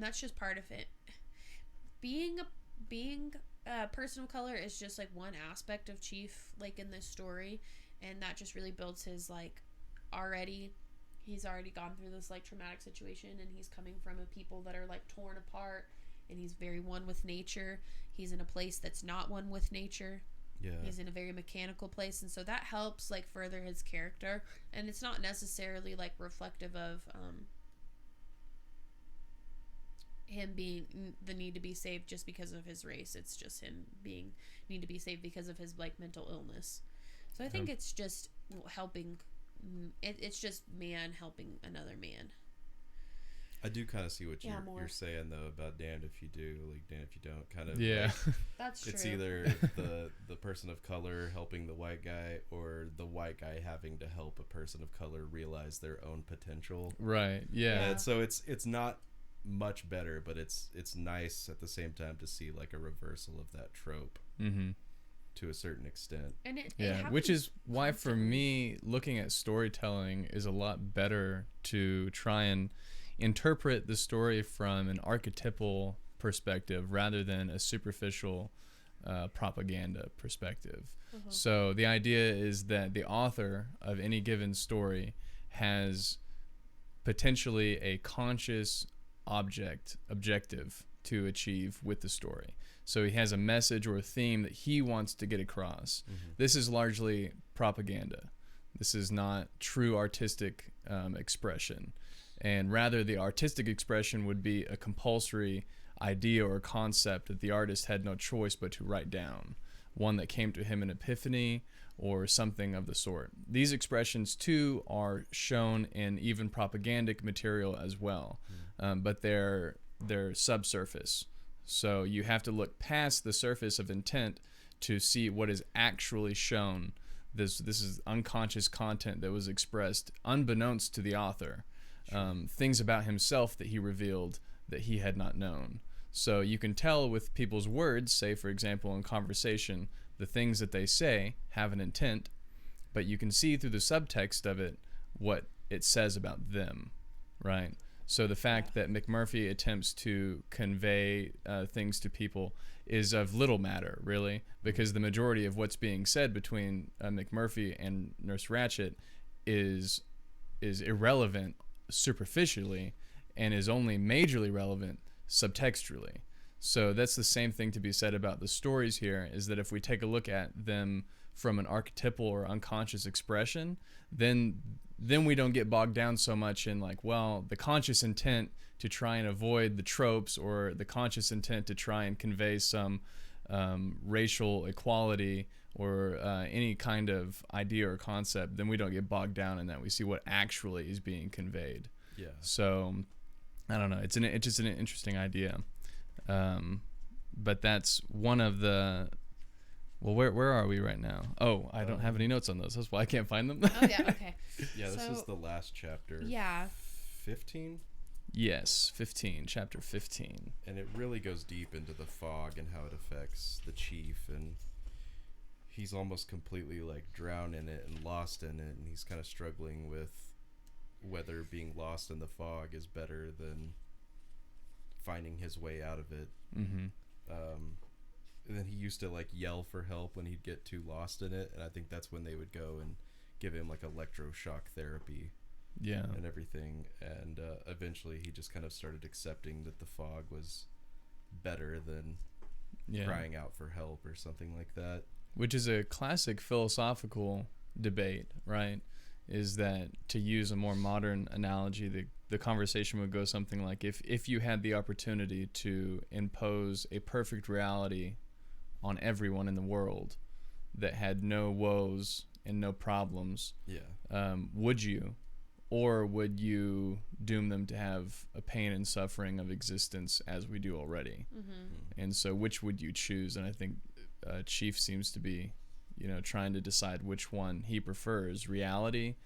that's just part of it. Being a person of color is just like one aspect of Chief, like in this story, and that just really builds his like he's already gone through this like traumatic situation, and he's coming from a people that are like torn apart, and he's very one with nature. He's in a place that's not one with nature. He's in a very mechanical place, and so that helps like further his character, and it's not necessarily like reflective of him being the need to be saved just because of his race. It's just him being need to be saved because of his like mental illness. So I think it's just helping. It's just man helping another man. I do kind of see what you're saying though about damned if you do, like damned if you don't. Kind of like, that's true. It's either the person of color helping the white guy, or the white guy having to help a person of color realize their own potential. Right. Yeah. And so it's not much better, but it's nice at the same time to see like a reversal of that trope to a certain extent. And it which is why for me looking at storytelling is a lot better to try and interpret the story from an archetypal perspective rather than a superficial propaganda perspective. So the idea is that the author of any given story has potentially a conscious objective to achieve with the story. So he has a message or a theme that he wants to get across. This is largely propaganda. This is not true artistic expression. And rather, the artistic expression would be a compulsory idea or concept that the artist had no choice but to write down, one that came to him in epiphany or something of the sort. These expressions, too, are shown in even propagandic material as well, but they're subsurface. So you have to look past the surface of intent to see what is actually shown. This is unconscious content that was expressed unbeknownst to the author, things about himself that he revealed that he had not known. So you can tell with people's words, say, for example, in conversation, the things that they say have an intent, but you can see through the subtext of it what it says about them, right? So the fact that McMurphy attempts to convey things to people is of little matter, really, because the majority of what's being said between McMurphy and Nurse Ratched is irrelevant superficially and is only majorly relevant subtextually. So that's the same thing to be said about the stories here, is that if we take a look at them from an archetypal or unconscious expression, then we don't get bogged down so much in like, well, the conscious intent to try and avoid the tropes or the conscious intent to try and convey some racial equality or any kind of idea or concept, then we don't get bogged down in that. We see what actually is being conveyed. Yeah. So I don't know. It's just an interesting idea. But that's one of the... Well, where are we right now? Oh, I don't have any notes on those. That's why I can't find them. Oh, yeah, okay. Yeah, this is the last chapter. Yeah. 15? Yes, 15, chapter 15. And it really goes deep into the fog and how it affects the chief, and he's almost completely like drowned in it and lost in it, and he's kind of struggling with whether being lost in the fog is better than finding his way out of it. And then he used to like yell for help when he'd get too lost in it, and I think that's when they would go and give him like electroshock therapy. Yeah. And everything, and eventually he just kind of started accepting that the fog was better than crying out for help or something like that. Which is a classic philosophical debate, right? Is that, to use a more modern analogy, the conversation would go something like, if you had the opportunity to impose a perfect reality on everyone in the world that had no woes and no problems, would you? Or would you doom them to have a pain and suffering of existence as we do already? And so which would you choose? And I think Chief seems to be, trying to decide which one he prefers, reality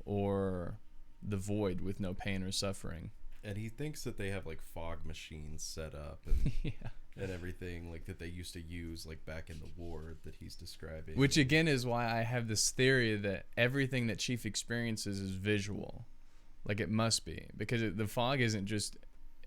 or the void with no pain or suffering. And he thinks that they have like fog machines set up and and everything like that they used to use like back in the war that he's describing. Which again is why I have this theory that everything that Chief experiences is visual. Like it must be, because the fog isn't just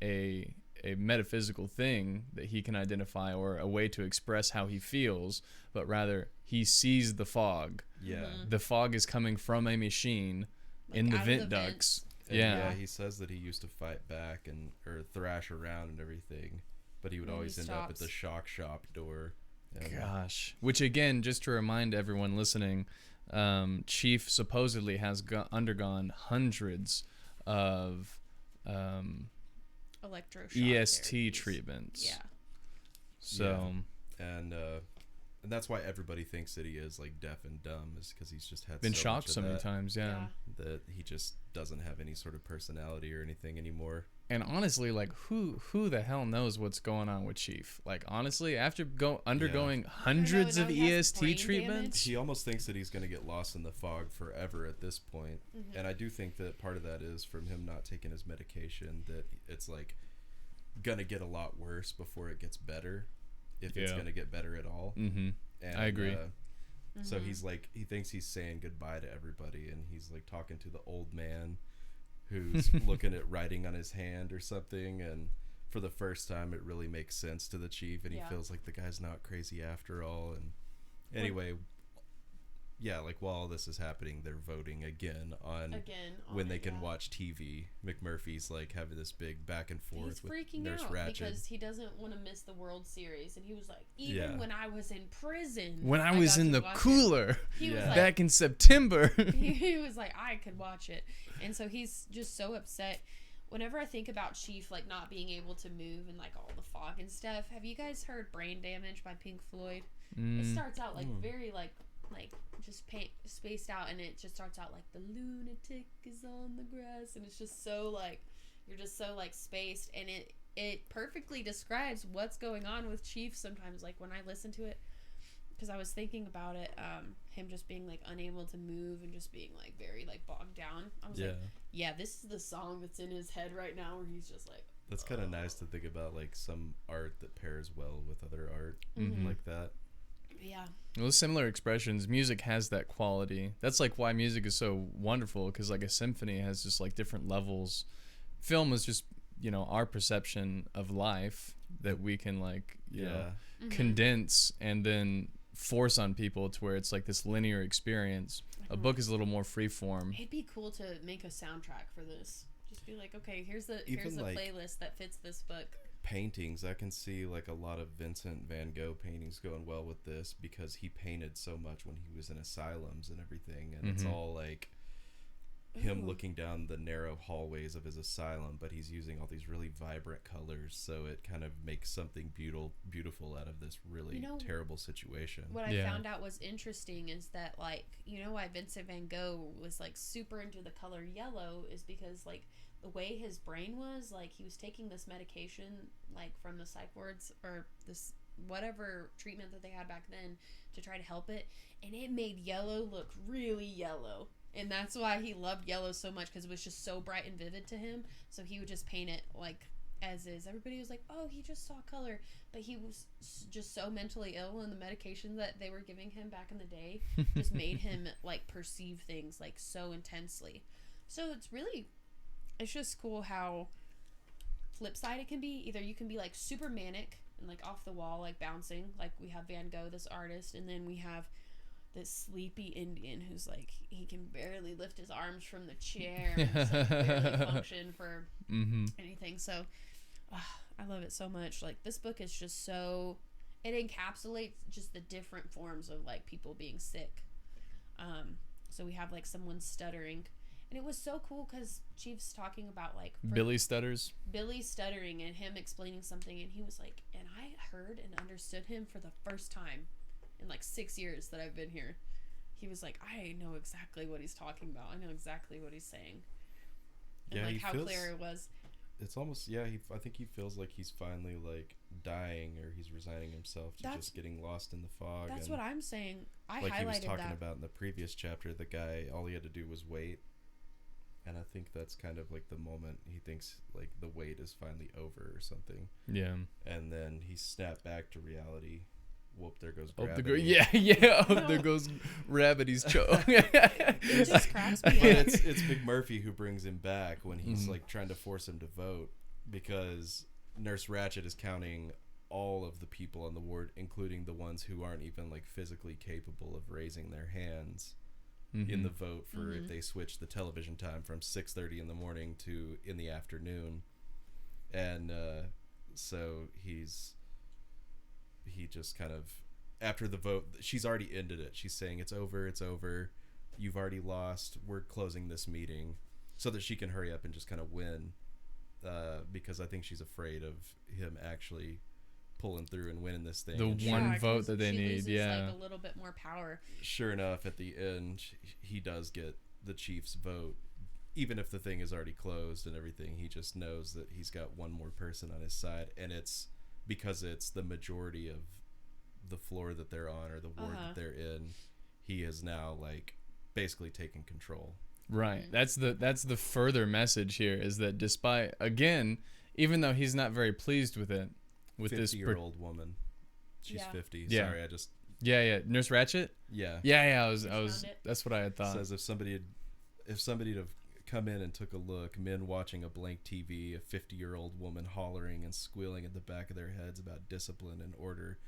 a metaphysical thing that he can identify or a way to express how he feels, but rather he sees the fog. Yeah. The fog is coming from a machine like in the vent ducts. And he says that he used to fight back or thrash around and everything, but he would always end up at the shock shop door. Gosh. Which again, just to remind everyone listening, Chief supposedly has undergone hundreds of electroshock EST therapies. treatments. Yeah. So and that's why everybody thinks that he is like deaf and dumb, is because he's just had been shocked so many times. Yeah. That he just doesn't have any sort of personality or anything anymore. And honestly, like who the hell knows what's going on with Chief? Like honestly, after undergoing hundreds of EST treatments, he almost thinks that he's going to get lost in the fog forever at this point. And I do think that part of that is from him not taking his medication, that it's like gonna get a lot worse before it gets better, if it's gonna get better at all. And I agree. So he's like, he thinks he's saying goodbye to everybody, and he's like talking to the old man who's looking at writing on his hand or something, and for the first time it really makes sense to the chief, and he feels like the guy's not crazy after all. And anyway, yeah, like while all this is happening, they're voting again on when they can watch TV. McMurphy's like having this big back and forth He's with freaking Nurse out Ratched. because he doesn't want to miss the World Series, and he was like, even when I was in prison, when I was in the cooler he was like, back in September, he was like, I could watch it, and so he's just so upset. Whenever I think about Chief like not being able to move and like all the fog and stuff, have you guys heard "Brain Damage" by Pink Floyd? It starts out like very like just spaced out, and it just starts out like the lunatic is on the grass, and it's just so like you're just so like spaced, and it perfectly describes what's going on with Chief sometimes. Like when I listen to it, because I was thinking about it, him just being like unable to move and just being like very like bogged down. I was like, yeah, this is the song that's in his head right now, where he's just like. That's kind of nice to think about, like some art that pairs well with other art like that. Yeah. Well, similar expressions. Music has that quality. That's like why music is so wonderful, because like a symphony has just like different levels. Film is just, you know, our perception of life that we can like, you know, condense and then force on people to where it's like this linear experience. A book is a little more freeform. It'd be cool to make a soundtrack for this. Just be like, okay, here's the like, playlist that fits this book. Paintings, I can see like a lot of Vincent van Gogh paintings going well with this, because he painted so much when he was in asylums and everything, and it's all like him looking down the narrow hallways of his asylum, but he's using all these really vibrant colors, so it kind of makes something beautiful out of this really terrible situation. What I found out was interesting is that, like, you know why Vincent van Gogh was like super into the color yellow is because like the way his brain was, like he was taking this medication like from the psych wards or this whatever treatment that they had back then to try to help it, and it made yellow look really yellow. And that's why he loved yellow so much, because it was just so bright and vivid to him. So he would just paint it like as is. Everybody was like, oh, he just saw color. But he was just so mentally ill, and the medication that they were giving him back in the day just made him like perceive things like so intensely. So it's just cool how flip side it can be. Either you can be like super manic and like off the wall, like bouncing, like we have Van Gogh, this artist, and then we have this sleepy Indian who's like he can barely lift his arms from the chair and just, like, barely function for anything. So I love it so much. Like this book is just so, it encapsulates just the different forms of like people being sick. So we have like someone stuttering, and it was so cool because Chief's talking about like Billy stuttering and him explaining something, and he was like, and I heard and understood him for the first time in like 6 years that I've been here. He was like, I know exactly what he's talking about. I know exactly what he's saying. And like how clear it was. It's almost, I think he feels like he's finally like dying, or he's resigning himself to just getting lost in the fog. That's what I'm saying. I like highlighted he was talking that. about in the previous chapter, the guy, all he had to do was wait. And I think that's kind of like the moment he thinks like the wait is finally over or something. Yeah. And then he snapped back to reality. Whoop, there goes gravity. There goes Rabbity's choke. It just cracks me But up. it's McMurphy who brings him back when he's like trying to force him to vote, because Nurse Ratched is counting all of the people on the ward, including the ones who aren't even like physically capable of raising their hands in the vote for if they switch the television time from 6:30 in the morning to in the afternoon. And so he just kind of, after the vote, she's already ended it. She's saying it's over, you've already lost, we're closing this meeting, so that she can hurry up and just kind of win, because I think she's afraid of him actually pulling through and winning this thing. The one vote that they need, loses, like a little bit more power. Sure enough, at the end, he does get the Chiefs' vote, even if the thing is already closed and everything. He just knows that he's got one more person on his side, and it's because it's the majority of the floor that they're on, or the ward that they're in. He is now like basically taking control. Right. That's the further message here, is that despite, again, even though he's not very pleased with it, with 50-year-old woman, she's 50. Yeah. Sorry, I just Nurse Ratched. I was that's what I had thought. Says if somebody had come in and took a look, men watching a blank TV, a 50-year-old woman hollering and squealing at the back of their heads about discipline and order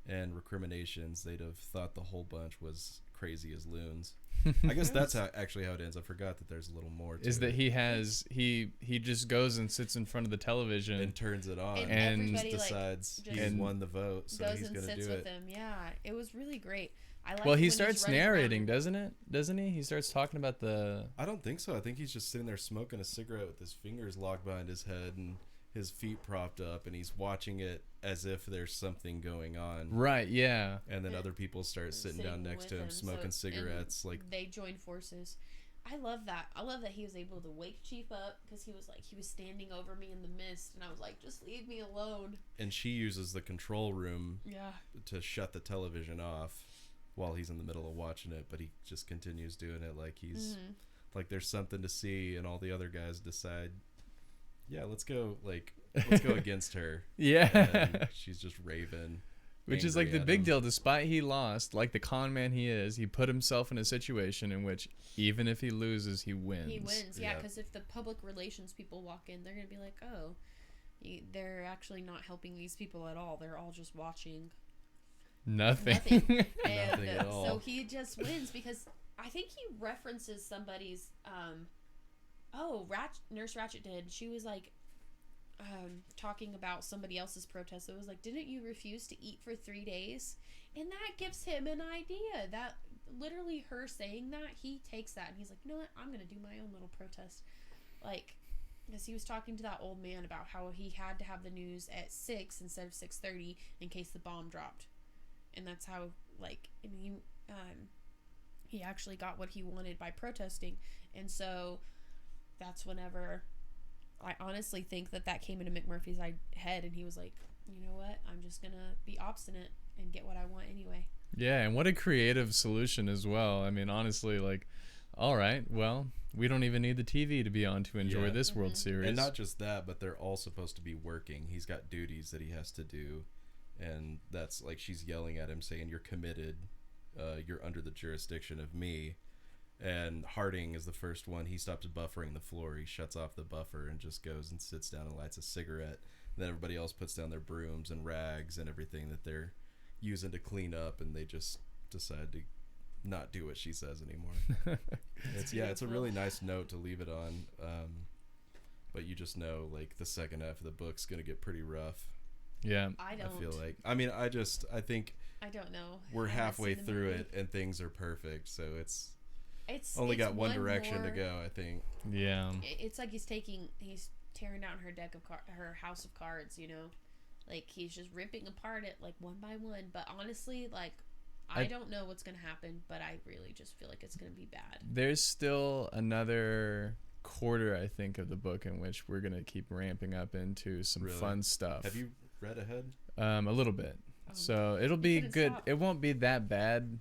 and recriminations, they'd have thought the whole bunch was crazy as loons. I guess that's actually how it ends. I forgot that there's a little more to Is that it. he just goes and sits in front of the television And turns it on And and everybody, decides like, he's just won the vote, so goes he's and gonna sits do with it. him. Yeah, it was really great. I like well, it he when starts he's running narrating, around. doesn't he? He starts talking about the I don't think so. I think he's just sitting there smoking a cigarette with his fingers locked behind his head and his feet propped up, and he's watching it as if there's something going on. right, yeah. And then Yeah. other people start sitting down next to him, smoking cigarettes. Like, they join forces. I love that. I love that he was able to wake Chief up because he was standing over me in the mist, and I was like, just leave me alone. and she uses the control room Yeah. to shut the television off while he's in the middle of watching it, but he just continues doing it like he's like there's something to see, and all the other guys decide, yeah, let's go against her. Yeah. And she's just raving, Which is like angry the at big him. deal. Despite he lost, like the con man he is, he put himself in a situation in which even if he loses, he wins. He wins, yeah, Yeah. because if the public relations people walk in, they're going to be like, oh, they're actually not helping these people at all. They're all just watching Nothing. nothing. And Nothing at all. so he just wins because I think he references somebody's, Nurse Ratchet did. She was like, talking about somebody else's protest. It was like, didn't you refuse to eat for 3 days? And that gives him an idea. That literally her saying that, he takes that and he's like, you know what, I'm gonna do my own little protest. Like, because he was talking to that old man about how he had to have the news at 6 instead of 6:30 in case the bomb dropped, and that's how, like, and he actually got what he wanted by protesting. And so that's whenever I honestly think that came into McMurphy's head, and he was like, you know what, I'm just gonna be obstinate and get what I want anyway. Yeah, and what a creative solution as well. I mean, honestly, like, all right, well, we don't even need the TV to be on to enjoy Yeah. this World Series. And not just that, but they're all supposed to be working. He's got duties that he has to do, and that's like she's yelling at him saying, you're committed, you're under the jurisdiction of me. And Harding is the first one. He stops buffering the floor. He shuts off the buffer and just goes and sits down and lights a cigarette. And then everybody else puts down their brooms and rags and everything that they're using to clean up, and they just decide to not do what she says anymore. It's a really nice note to leave it on. But you just know, like, the second half of the book's gonna get pretty rough. Yeah. I don't. I feel like. I mean, I think I don't know. we're I haven't halfway seen the through movie. it and things are perfect. So it's Only got one direction to go, I think. Yeah. It's like he's tearing down her deck of her house of cards, you know, like he's just ripping apart it like one by one. But honestly, like, I don't know what's gonna happen, but I really just feel like it's gonna be bad. There's still another quarter, I think, of the book in which we're gonna keep ramping up into some Really? fun stuff. Have you read ahead? A little bit. Oh, So it'll be couldn't good. stop. It won't be that bad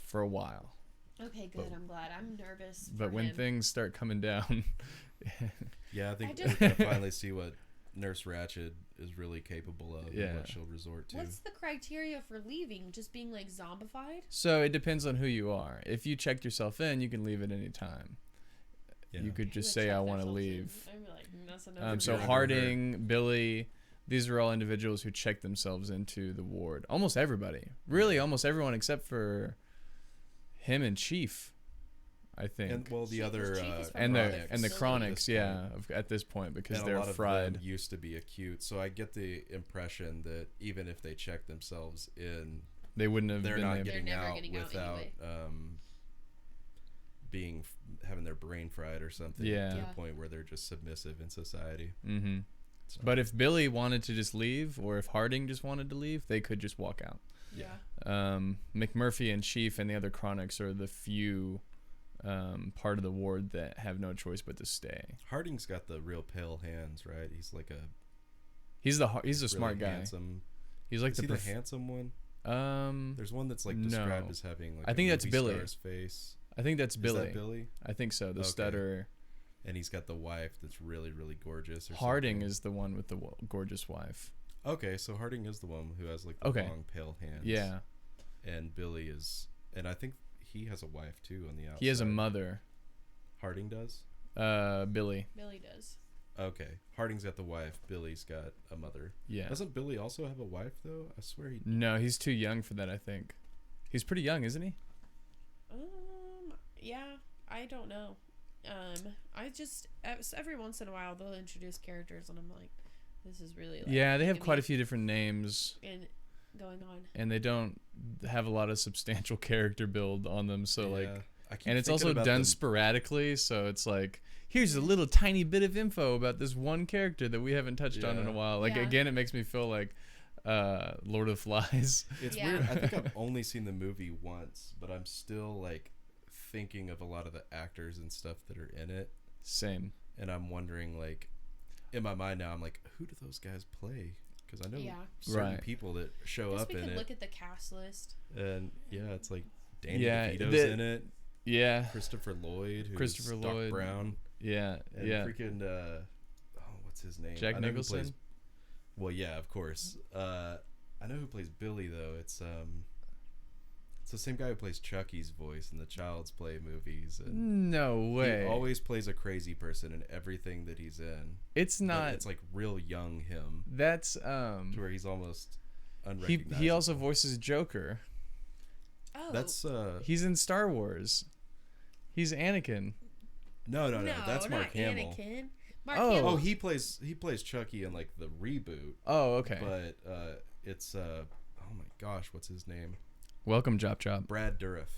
for a while. Okay, good. But- I'm glad. I'm nervous. But for when him. things start coming down, Yeah, I I think just- we're gonna finally see what Nurse Ratched is really capable of, Yeah. and what she'll resort to. What's the criteria for leaving? Just being like zombified? so it depends on who you are. If you checked yourself in, you can leave at any time. Yeah. You could Who just would say, check "I want to themselves in? leave." I'd be like, that's enough. So you're under Harding, Billy, these are all individuals who check themselves into the ward. Almost everybody, really, almost everyone except for him and Chief, I think. And well, the Chief other is from and the Chronics. and the Billy. Chronics, yeah, at this point, because and a they're lot of fried. them used to be acute, so I get the impression that even if they check themselves in, They wouldn't have they're been not able. getting never out getting out without anyway. having their brain fried or something. Yeah. To Yeah. the point where they're just submissive in society. Mm-hmm. So, But if Billy wanted to just leave, or if Harding just wanted to leave, they could just walk out. Yeah. McMurphy and Chief and the other Chronics are the few part of the ward that have no choice but to stay. Harding's got the real pale hands, right? He's like a He's a really smart guy. handsome. He's like Is he the handsome one? There's one that's like described No. as having like I think a that's movie Billy. star's face. I think that's Is Billy. that Billy? I think so. The Okay. stutterer. And he's got the wife that's really, really gorgeous. Or Harding something. is the one with the gorgeous wife. Okay, so Harding is the one who has like the Okay. long pale hands. Yeah, And Billy is, and I think he has a wife too on the outside. he has a mother. Harding does. Billy. Billy does. Okay, Harding's got the wife. Billy's got a mother. Yeah. Doesn't Billy also have a wife though? I swear he. No, he's too young for that. I think he's pretty young, isn't he? Yeah, I don't know. I just every once in a while they'll introduce characters and I'm like, this is really like Yeah, they have making quite me- a few different names, and going on. and they don't have a lot of substantial character build on them. So like, I keep and it's thinking also about done them- sporadically. So it's like, here's a little tiny bit of info about this one character that we haven't touched on in a Yeah. while. Like Yeah. again, it makes me feel like Lord of the Flies. It's Yeah. weird. I think I've only seen the movie once, but I'm still like thinking of a lot of the actors and stuff that are in it, Same. and I'm wondering like, in my mind now, I'm like, who do those guys play? Because I know Yeah. certain Right. people that show Guess up we in could it, look at the cast list. and yeah, it's like Danny Yeah, DeVito's in it, Yeah. Christopher Lloyd, who's Christopher Doc Lloyd. Brown, Yeah. and Yeah. freaking what's his name? Jack I know who Nicholson? plays- well, yeah, of course. I know who plays Billy though. It's the same guy who plays Chucky's voice in the Child's Play movies, and No way. he always plays a crazy person in everything that he's in. It's But not. it's like real young him, That's to where he's almost he unrecognizable. also voices Joker. Oh, That's He's in Star Wars. He's Anakin. no, that's Mark not Hamill. Anakin. Mark Oh. Hamill. Oh, he plays Chucky in like the reboot, Oh, okay. but it's oh my gosh, what's his name? Welcome, Chop Chop. Brad Dourif.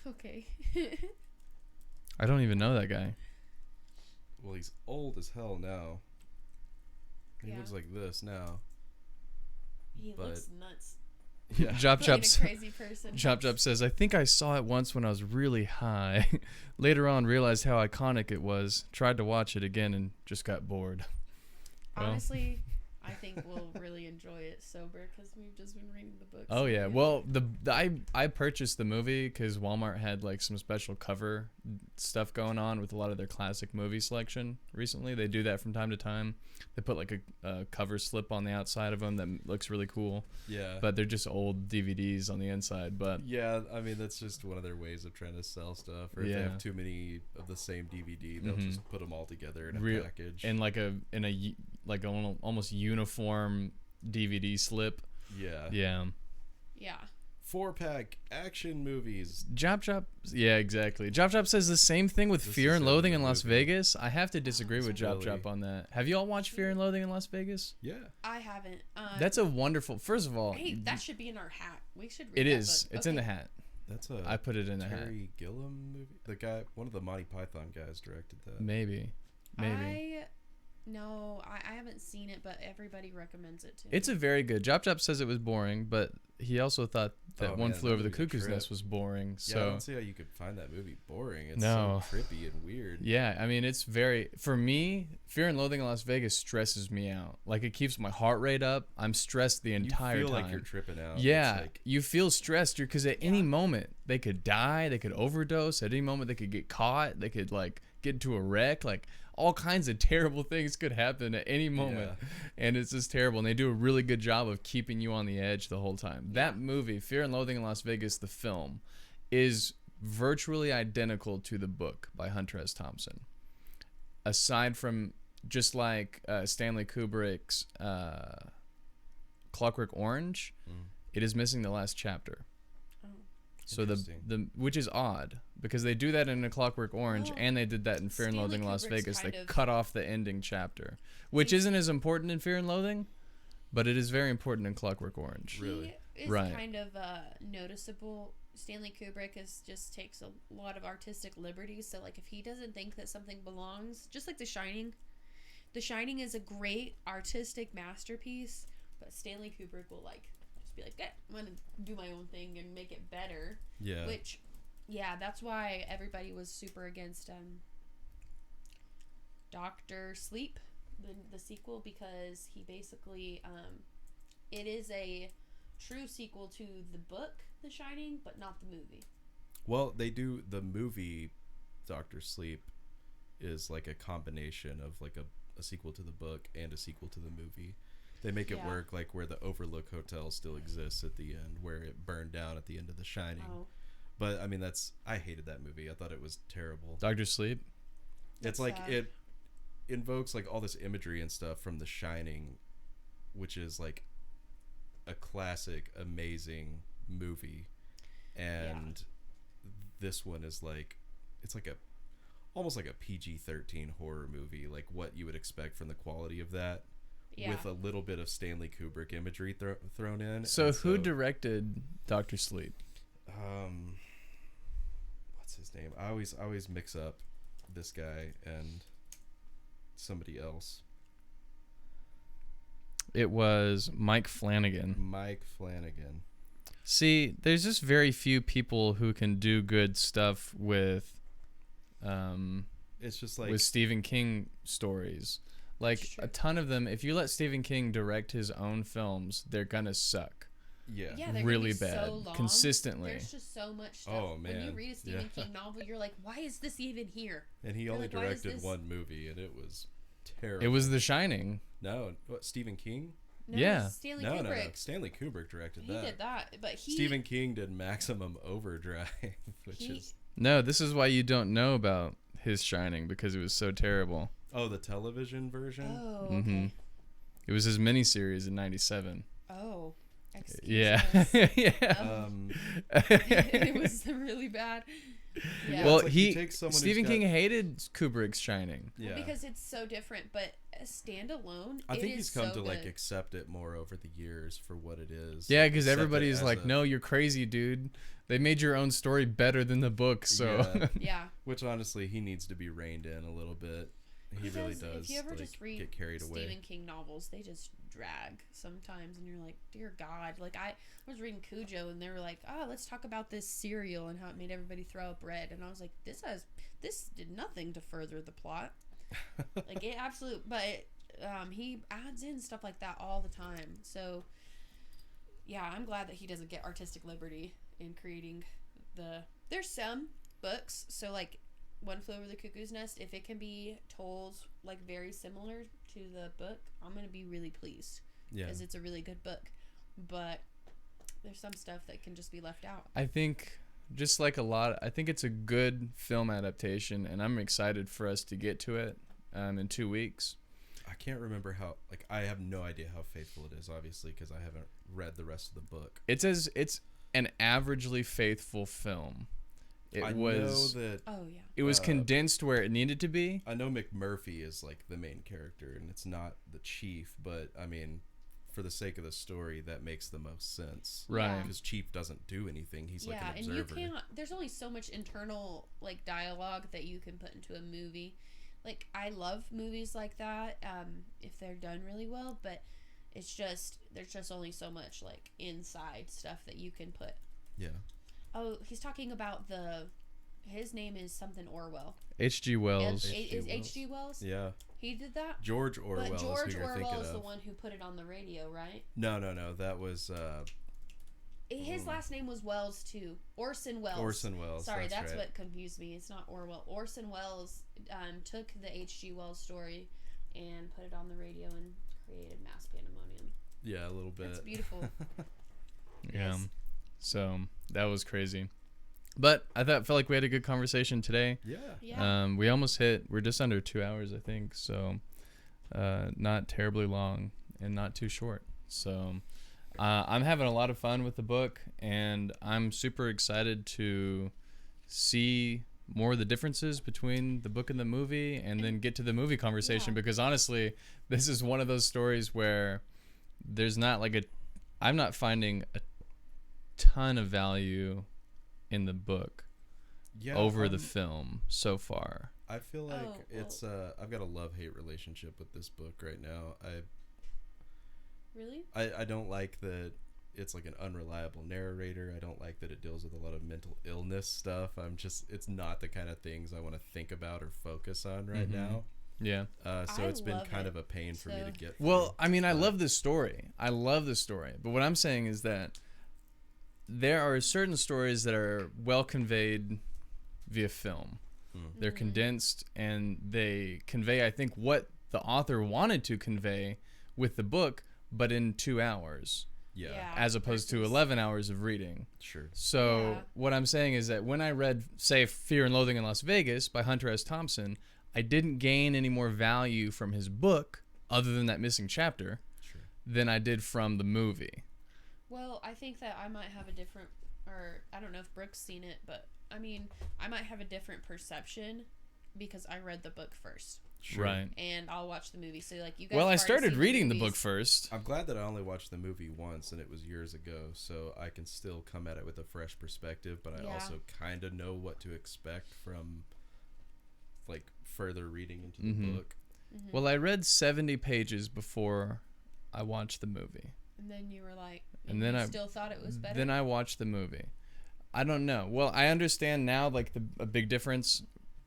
Okay. I don't even know that guy. Well, he's old as hell now. He Yeah. looks like this now. He But- looks nuts. Yeah. Chop Playing Chop. a crazy person. Chop Chop says, I think I saw it once when I was really high. Later on, realized how iconic it was. Tried to watch it again and just got bored. Well. Honestly, I think we'll really enjoy it sober because we've just been reading the books. Oh yeah. and- Well, I purchased the movie because Walmart had like some special cover stuff going on with a lot of their classic movie selection recently. They do that from time to time. They put like a cover slip on the outside of them that looks really cool, Yeah. but they're just old DVDs on the inside. But Yeah, I mean that's just one of their ways of trying to sell stuff. Or if they Yeah. have too many of the same DVD, they'll Mhm. just put them all together in a Real- package. in like like almost uniform DVD slip. yeah. Yeah. Yeah. 4-pack action movies. Chop Chop. Yeah, exactly. Chop Chop says the same thing with This Fear is and a Loathing in movie. Las Vegas. I have to disagree with Chop really- Chop on that. Have you all watched Fear and Loathing in Las Vegas? Yeah. I haven't. That's a wonderful. First of all, Hey, that should be in our hat. We should read it that is. book. It's in the Okay. hat. That's a I put it in the hat. Terry Gilliam movie. The guy, one of the Monty Python guys, directed that. Maybe. I haven't seen it, but everybody recommends it to me. It's a very good. Chop Chop says it was boring, but he also thought that Oh, One man, Flew that Over the movie's a Cuckoo's trip. Nest was boring. Yeah, I So don't see how you could find that movie boring. It's No. so trippy and weird. yeah, I mean, it's very, for me, Fear and Loathing in Las Vegas stresses me out. Like, it keeps my heart rate up. I'm stressed the entire you feel time. like you're tripping out. Yeah, It's like, you feel stressed because at any Yeah. moment they could die, they could overdose. At any moment they could get caught, they could like get into a wreck. Like all kinds of terrible things could happen at any moment, and it's just terrible. And they do a really good job of keeping you on the edge the whole time. That movie, Fear and Loathing in Las Vegas, the film, is virtually identical to the book by Hunter S. Thompson. Aside from just like Stanley Kubrick's Clockwork Orange, it is missing the last chapter. Oh. So the Interesting. which is odd because they do that in A Clockwork Orange Oh. and they did that in Fear and Stanley Loathing in Las Kubrick's Vegas. They kind of- cut off the ending chapter, which isn't as important in Fear and Loathing, but it is very important in Clockwork Orange. Really? He is Right. kind of noticeable. Stanley Kubrick just takes a lot of artistic liberties. So like if he doesn't think that something belongs, just like The Shining is a great artistic masterpiece, but Stanley Kubrick will like just be like, "Yeah, I'm gonna do my own thing and make it better." yeah. Which, yeah, that's why everybody was super against Doctor Sleep, the sequel, because he basically it is a true sequel to the book The Shining, but not the movie. Well, they do the movie Doctor Sleep is like a combination of like a sequel to the book and a sequel to the movie. They make it Yeah. work like where the Overlook Hotel still exists at the end, where it burned down at the end of The Shining. Oh, But I mean, I hated that movie. I thought it was terrible. Dr. Sleep. It's That's like sad. it invokes like all this imagery and stuff from The Shining, which is like a classic, amazing movie, and this one is like, it's like almost like a PG-13 horror movie, like what you would expect from the quality of that, with a little bit of Stanley Kubrick imagery thrown in. So who directed Dr. Sleep? What's his name? I always mix up this guy and somebody else. It was Mike Flanagan. Mike Flanagan. See, there's just very few people who can do good stuff with it's just like with Stephen King stories. Like a ton of them, if you let Stephen King direct his own films, they're gonna suck. Yeah, really be bad. So long. Consistently. There's just so much stuff. Oh, man. When you read a Stephen King novel, you're like, why is this even here? And he You're only like, why is directed this- one movie, and it was terrible. It was The Shining. No, what, Stephen King? No, Yeah. Stanley No, Kubrick. no, no. Stanley Kubrick directed He that. did that, but Stephen King did Maximum Overdrive, which is... No, this is why you don't know about his Shining, because it was so terrible. Oh, the television version? Oh, okay. Mm-hmm. It was his miniseries in '97. Oh, excuse Yeah. us. Yeah. It was really bad. Yeah. Well, it's like you take someone who's Stephen got- King hated Kubrick's Shining. Yeah. Because it's so different, but standalone, I think it he's is come so to like good. accept it more over the years for what it is. Yeah, because Accept it everybody's as like, no, you're crazy, dude. They made your own story better than the book, so... Yeah. Yeah. Which honestly, he needs to be reined in a little bit. He really Because does. If you ever like, just read get carried Stephen away. King novels, they just drag sometimes, and you're like, dear God. Like I was reading Cujo, and they were like, oh, let's talk about this cereal and how it made everybody throw up red, and I was like, this did nothing to further the plot. Like it absolute, but he adds in stuff like that all the time. So yeah, I'm glad that he doesn't get artistic liberty in creating there's some books, so like One Flew Over the Cuckoo's Nest, if it can be told like very similar to the book, I'm gonna be really pleased, Yeah. because it's a really good book. But there's some stuff that can just be left out. I think just like I think it's a good film adaptation, and I'm excited for us to get to it in 2 weeks. I can't remember how. Like, I have no idea how faithful it is, obviously, because I haven't read the rest of the book. It's an averagely faithful film. I know that. Oh yeah. It was condensed where it needed to be. I know McMurphy is like the main character, and it's not the chief, but I mean, for the sake of the story, that makes the most sense. Right. Because Chief doesn't do anything. He's like an and observer. you can't. There's only so much internal like dialogue that you can put into a movie. Like I love movies like that if they're done really well, but it's just there's just only so much like inside stuff that you can put. Yeah. Oh, he's talking about his name is something Orwell. H.G. Wells. Is H.G. Wells? Yeah. He did that? George Orwell But George is who you're Orwell thinking is of. the one who put it on the radio, right? No. That was His last name was Wells too. Orson Welles. Orson Welles. Sorry, that's right. what confused me. It's not Orwell. Orson Welles took the H.G. Wells story and put it on the radio and created mass pandemonium. Yeah, a little bit. That's beautiful. Yeah. Yes. So that was crazy. But I felt like we had a good conversation today. Yeah. Yeah. We're just under 2 hours, I think. So not terribly long and not too short. So I'm having a lot of fun with the book, and I'm super excited to see more of the differences between the book and the movie, and then get to the movie conversation, because honestly, this is one of those stories where there's not like I'm not finding a ton of value in the book over the film so far. I feel like it's I've got a love-hate relationship with this book right now. Really? I don't like that it's like an unreliable narrator. I don't like that it deals with a lot of mental illness stuff. It's not the kind of things I want to think about or focus on right now. Yeah. So it's been kind it. of a pain for me to get through. Well, I mean, I love this story. But what I'm saying is that there are certain stories that are well conveyed via film. They're condensed, and they convey, I think, what the author wanted to convey with the book, but in 2 hours. Yeah. As opposed to 11 hours of reading. Sure. So what I'm saying is that when I read, say, Fear and Loathing in Las Vegas by Hunter S. Thompson, I didn't gain any more value from his book, other than that missing chapter, than I did from the movie. Well, I think that I might have a different, or I don't know if Brooke's seen it, but I mean, I might have a different perception because I read the book first. Sure. Right. And I'll watch the movie. So, like, you guys. Well, I have already started seen reading the movies. book first. I'm glad that I only watched the movie once, and it was years ago, so I can still come at it with a fresh perspective, but I Yeah. also kind of know what to expect from, like, further reading into the Mhm. book. Mm-hmm. Well, I read 70 pages before I watched the movie. And then you were like, And then you I still thought it was better. Then I watched the movie. I don't know. Well, I understand now, like, a big difference,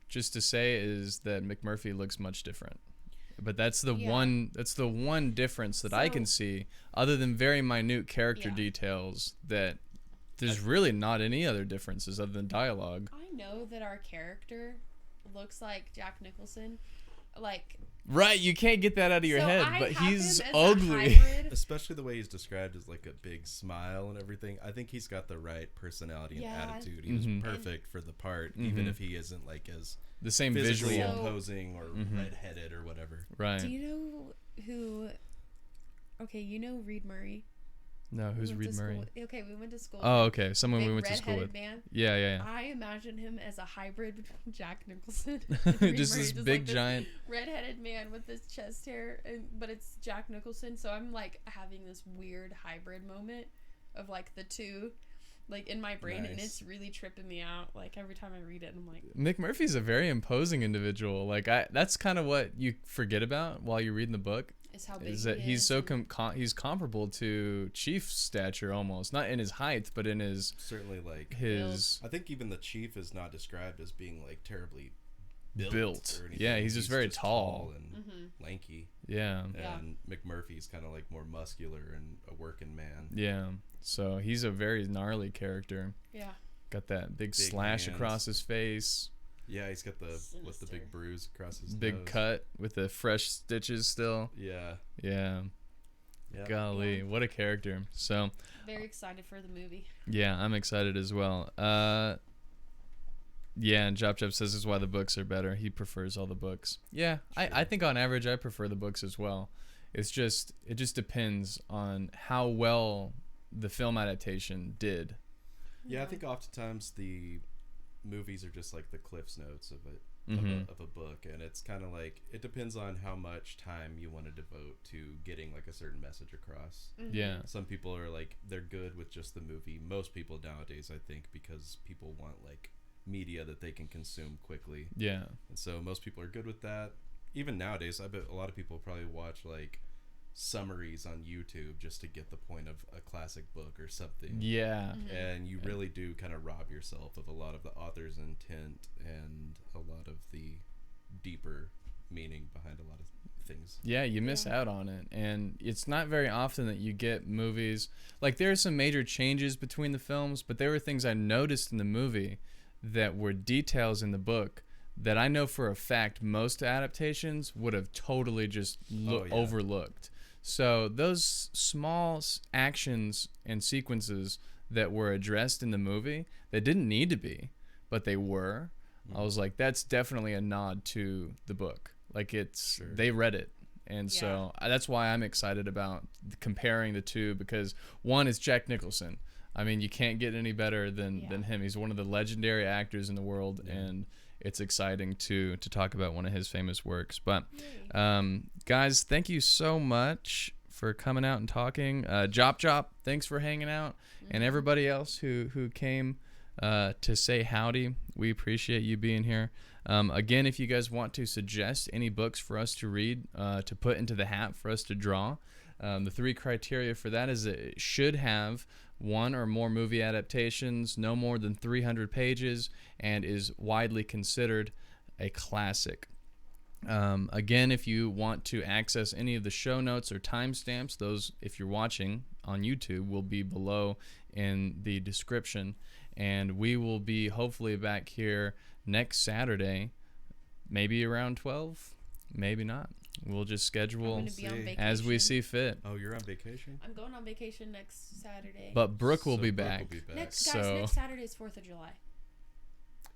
just to say, is that McMurphy looks much different. But that's the Yeah. one difference that I can So- see, other than very minute character Yeah. details, that there's really not any other differences other than dialogue. I know that our character looks like Jack Nicholson. Like, Right, you can't get that out of your so head, I but have he's him as a ugly. hybrid. Especially the way he's described as, like, a big smile and everything. I think he's got the right personality and Yeah. attitude. He was Mhm. perfect for the part, even Mhm. if he isn't, like, as The same physically visual. So- imposing or Mhm. redheaded or whatever. Right. Do you know who? Okay, you know Reed Murray. No, We who's went Reed to school Murray? with- Okay, we went to school. Oh, with okay. Someone big we went to school redheaded with. Man. Yeah, yeah, I imagine him as a hybrid between Jack Nicholson. yeah. and Reed Just Murray, this like big giant. redheaded man with his chest hair, but it's Jack Nicholson. So I'm like having this weird hybrid moment of like the two, like in my brain, and Nice. it's really tripping me out. Like every time I read it, I'm like, McMurphy's a very imposing individual. Like that's kind of what you forget about while you're reading the book. is how big Is that he's is so and- he's comparable to Chief's stature almost, not in his height, but in his Certainly, like, his I think even the chief is not described as being, like, terribly built. or anything. Yeah, he's just very tall. and Mhm. lanky. Yeah, Yeah. And McMurphy's kind of, like, more muscular and a working man. yeah. So he's a very gnarly character. Yeah. Got that big Big slash hands. across his face, Yeah, he's got the Sinister. big bruise across his big nose. cut with the fresh stitches still. Yeah. Yeah, Yep. golly, Yeah. what a character. So Very excited for the movie. yeah, I'm excited as well. Yeah, and Jop says this is why the books are better. He prefers all the books. Yeah, I think on average I prefer the books as well. It just depends on how well the film adaptation did. Yeah, I think oftentimes the movies are just like the Cliff's Notes of it. Mhm. Of a book, and it's kind of like it depends on how much time you want to devote to getting like a certain message across. Mhm. Yeah. Some people are like they're good with just the movie. Most people nowadays, I think, because people want like media that they can consume quickly, Yeah. and so most people are good with that. Even nowadays, I bet a lot of people probably watch like summaries on YouTube just to get the point of a classic book or something. Yeah. Mhm. And you really do kind of rob yourself of a lot of the author's intent and a lot of the deeper meaning behind a lot of things. Yeah, you miss Yeah. out on it. And it's not very often that you get movies. Like, there are some major changes between the films, but there were things I noticed in the movie that were details in the book that I know for a fact most adaptations would have totally just Oh, yeah. overlooked. So those small actions and sequences that were addressed in the movie that didn't need to be, but they were, I was like, that's definitely a nod to the book. Like, it's Sure. they read it. And so that's why I'm excited about comparing the two, because one is Jack Nicholson. I mean, you can't get any better than him. He's one of the legendary actors in the world, and it's exciting to talk about one of his famous works. But guys, thank you so much for coming out and talking. Jop, thanks for hanging out, and everybody else who came to say howdy. We appreciate you being here. Again, if you guys want to suggest any books for us to read, to put into the hat for us to draw, the 3 criteria for that is it should have 1 or more movie adaptations, no more than 300 pages, and is widely considered a classic. Again, if you want to access any of the show notes or timestamps, those, if you're watching on YouTube, will be below in the description. And we will be hopefully back here next Saturday, maybe around 12, maybe not. We'll just I'm schedule gonna be on vacation. as we see fit. Oh, you're on vacation? I'm going on vacation next Saturday. But Brooke will So be Brooke back. will be back. Next so- Saturday is 4th of July.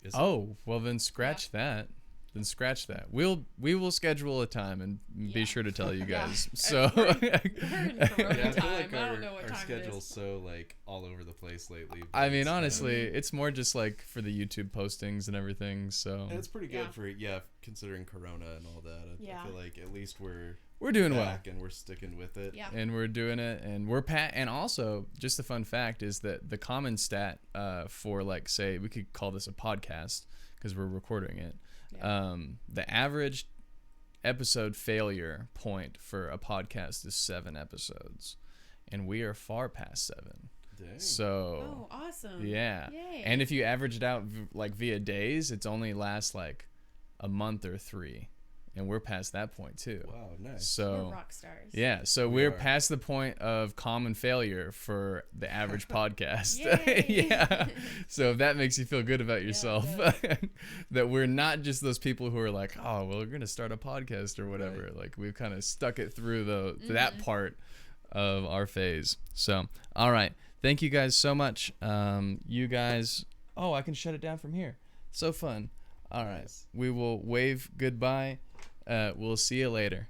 Is it? Oh, well then scratch that. then scratch that. We will schedule a time and be sure to tell you guys. So We're in Corona Yeah, I feel time. like I don't know what our time it schedule's is. so like all over the place lately. but I mean, it's, honestly, it's more just like for the YouTube postings and everything. So and it's pretty good Yeah. for considering Corona and all that. Yeah. I feel like at least we're doing well. back and we're sticking with it. Yeah. And we're doing it, and and also just the fun fact is that the common stat for, like, say we could call this a podcast because we're recording it. Yeah. The average episode failure point for a podcast is 7 episodes, and we are far past 7. Dang. So Oh, awesome. yeah. Yay. And if you average it out like via days, it's only lasts like a month or 3, and we're past that point too. Wow, nice. So we're rock stars. yeah, so We we're are. past the point of common failure for the average podcast. Yay. Yeah. So if that makes you feel good about it yourself, that we're not just those people who are like, oh, well, we're going to start a podcast or whatever. Right. Like, we've kind of stuck it through that Mhm. part of our phase. So, all right. Thank you guys so much. You guys, I can shut it down from here. So fun. All right. Nice. We will wave goodbye. We'll see you later.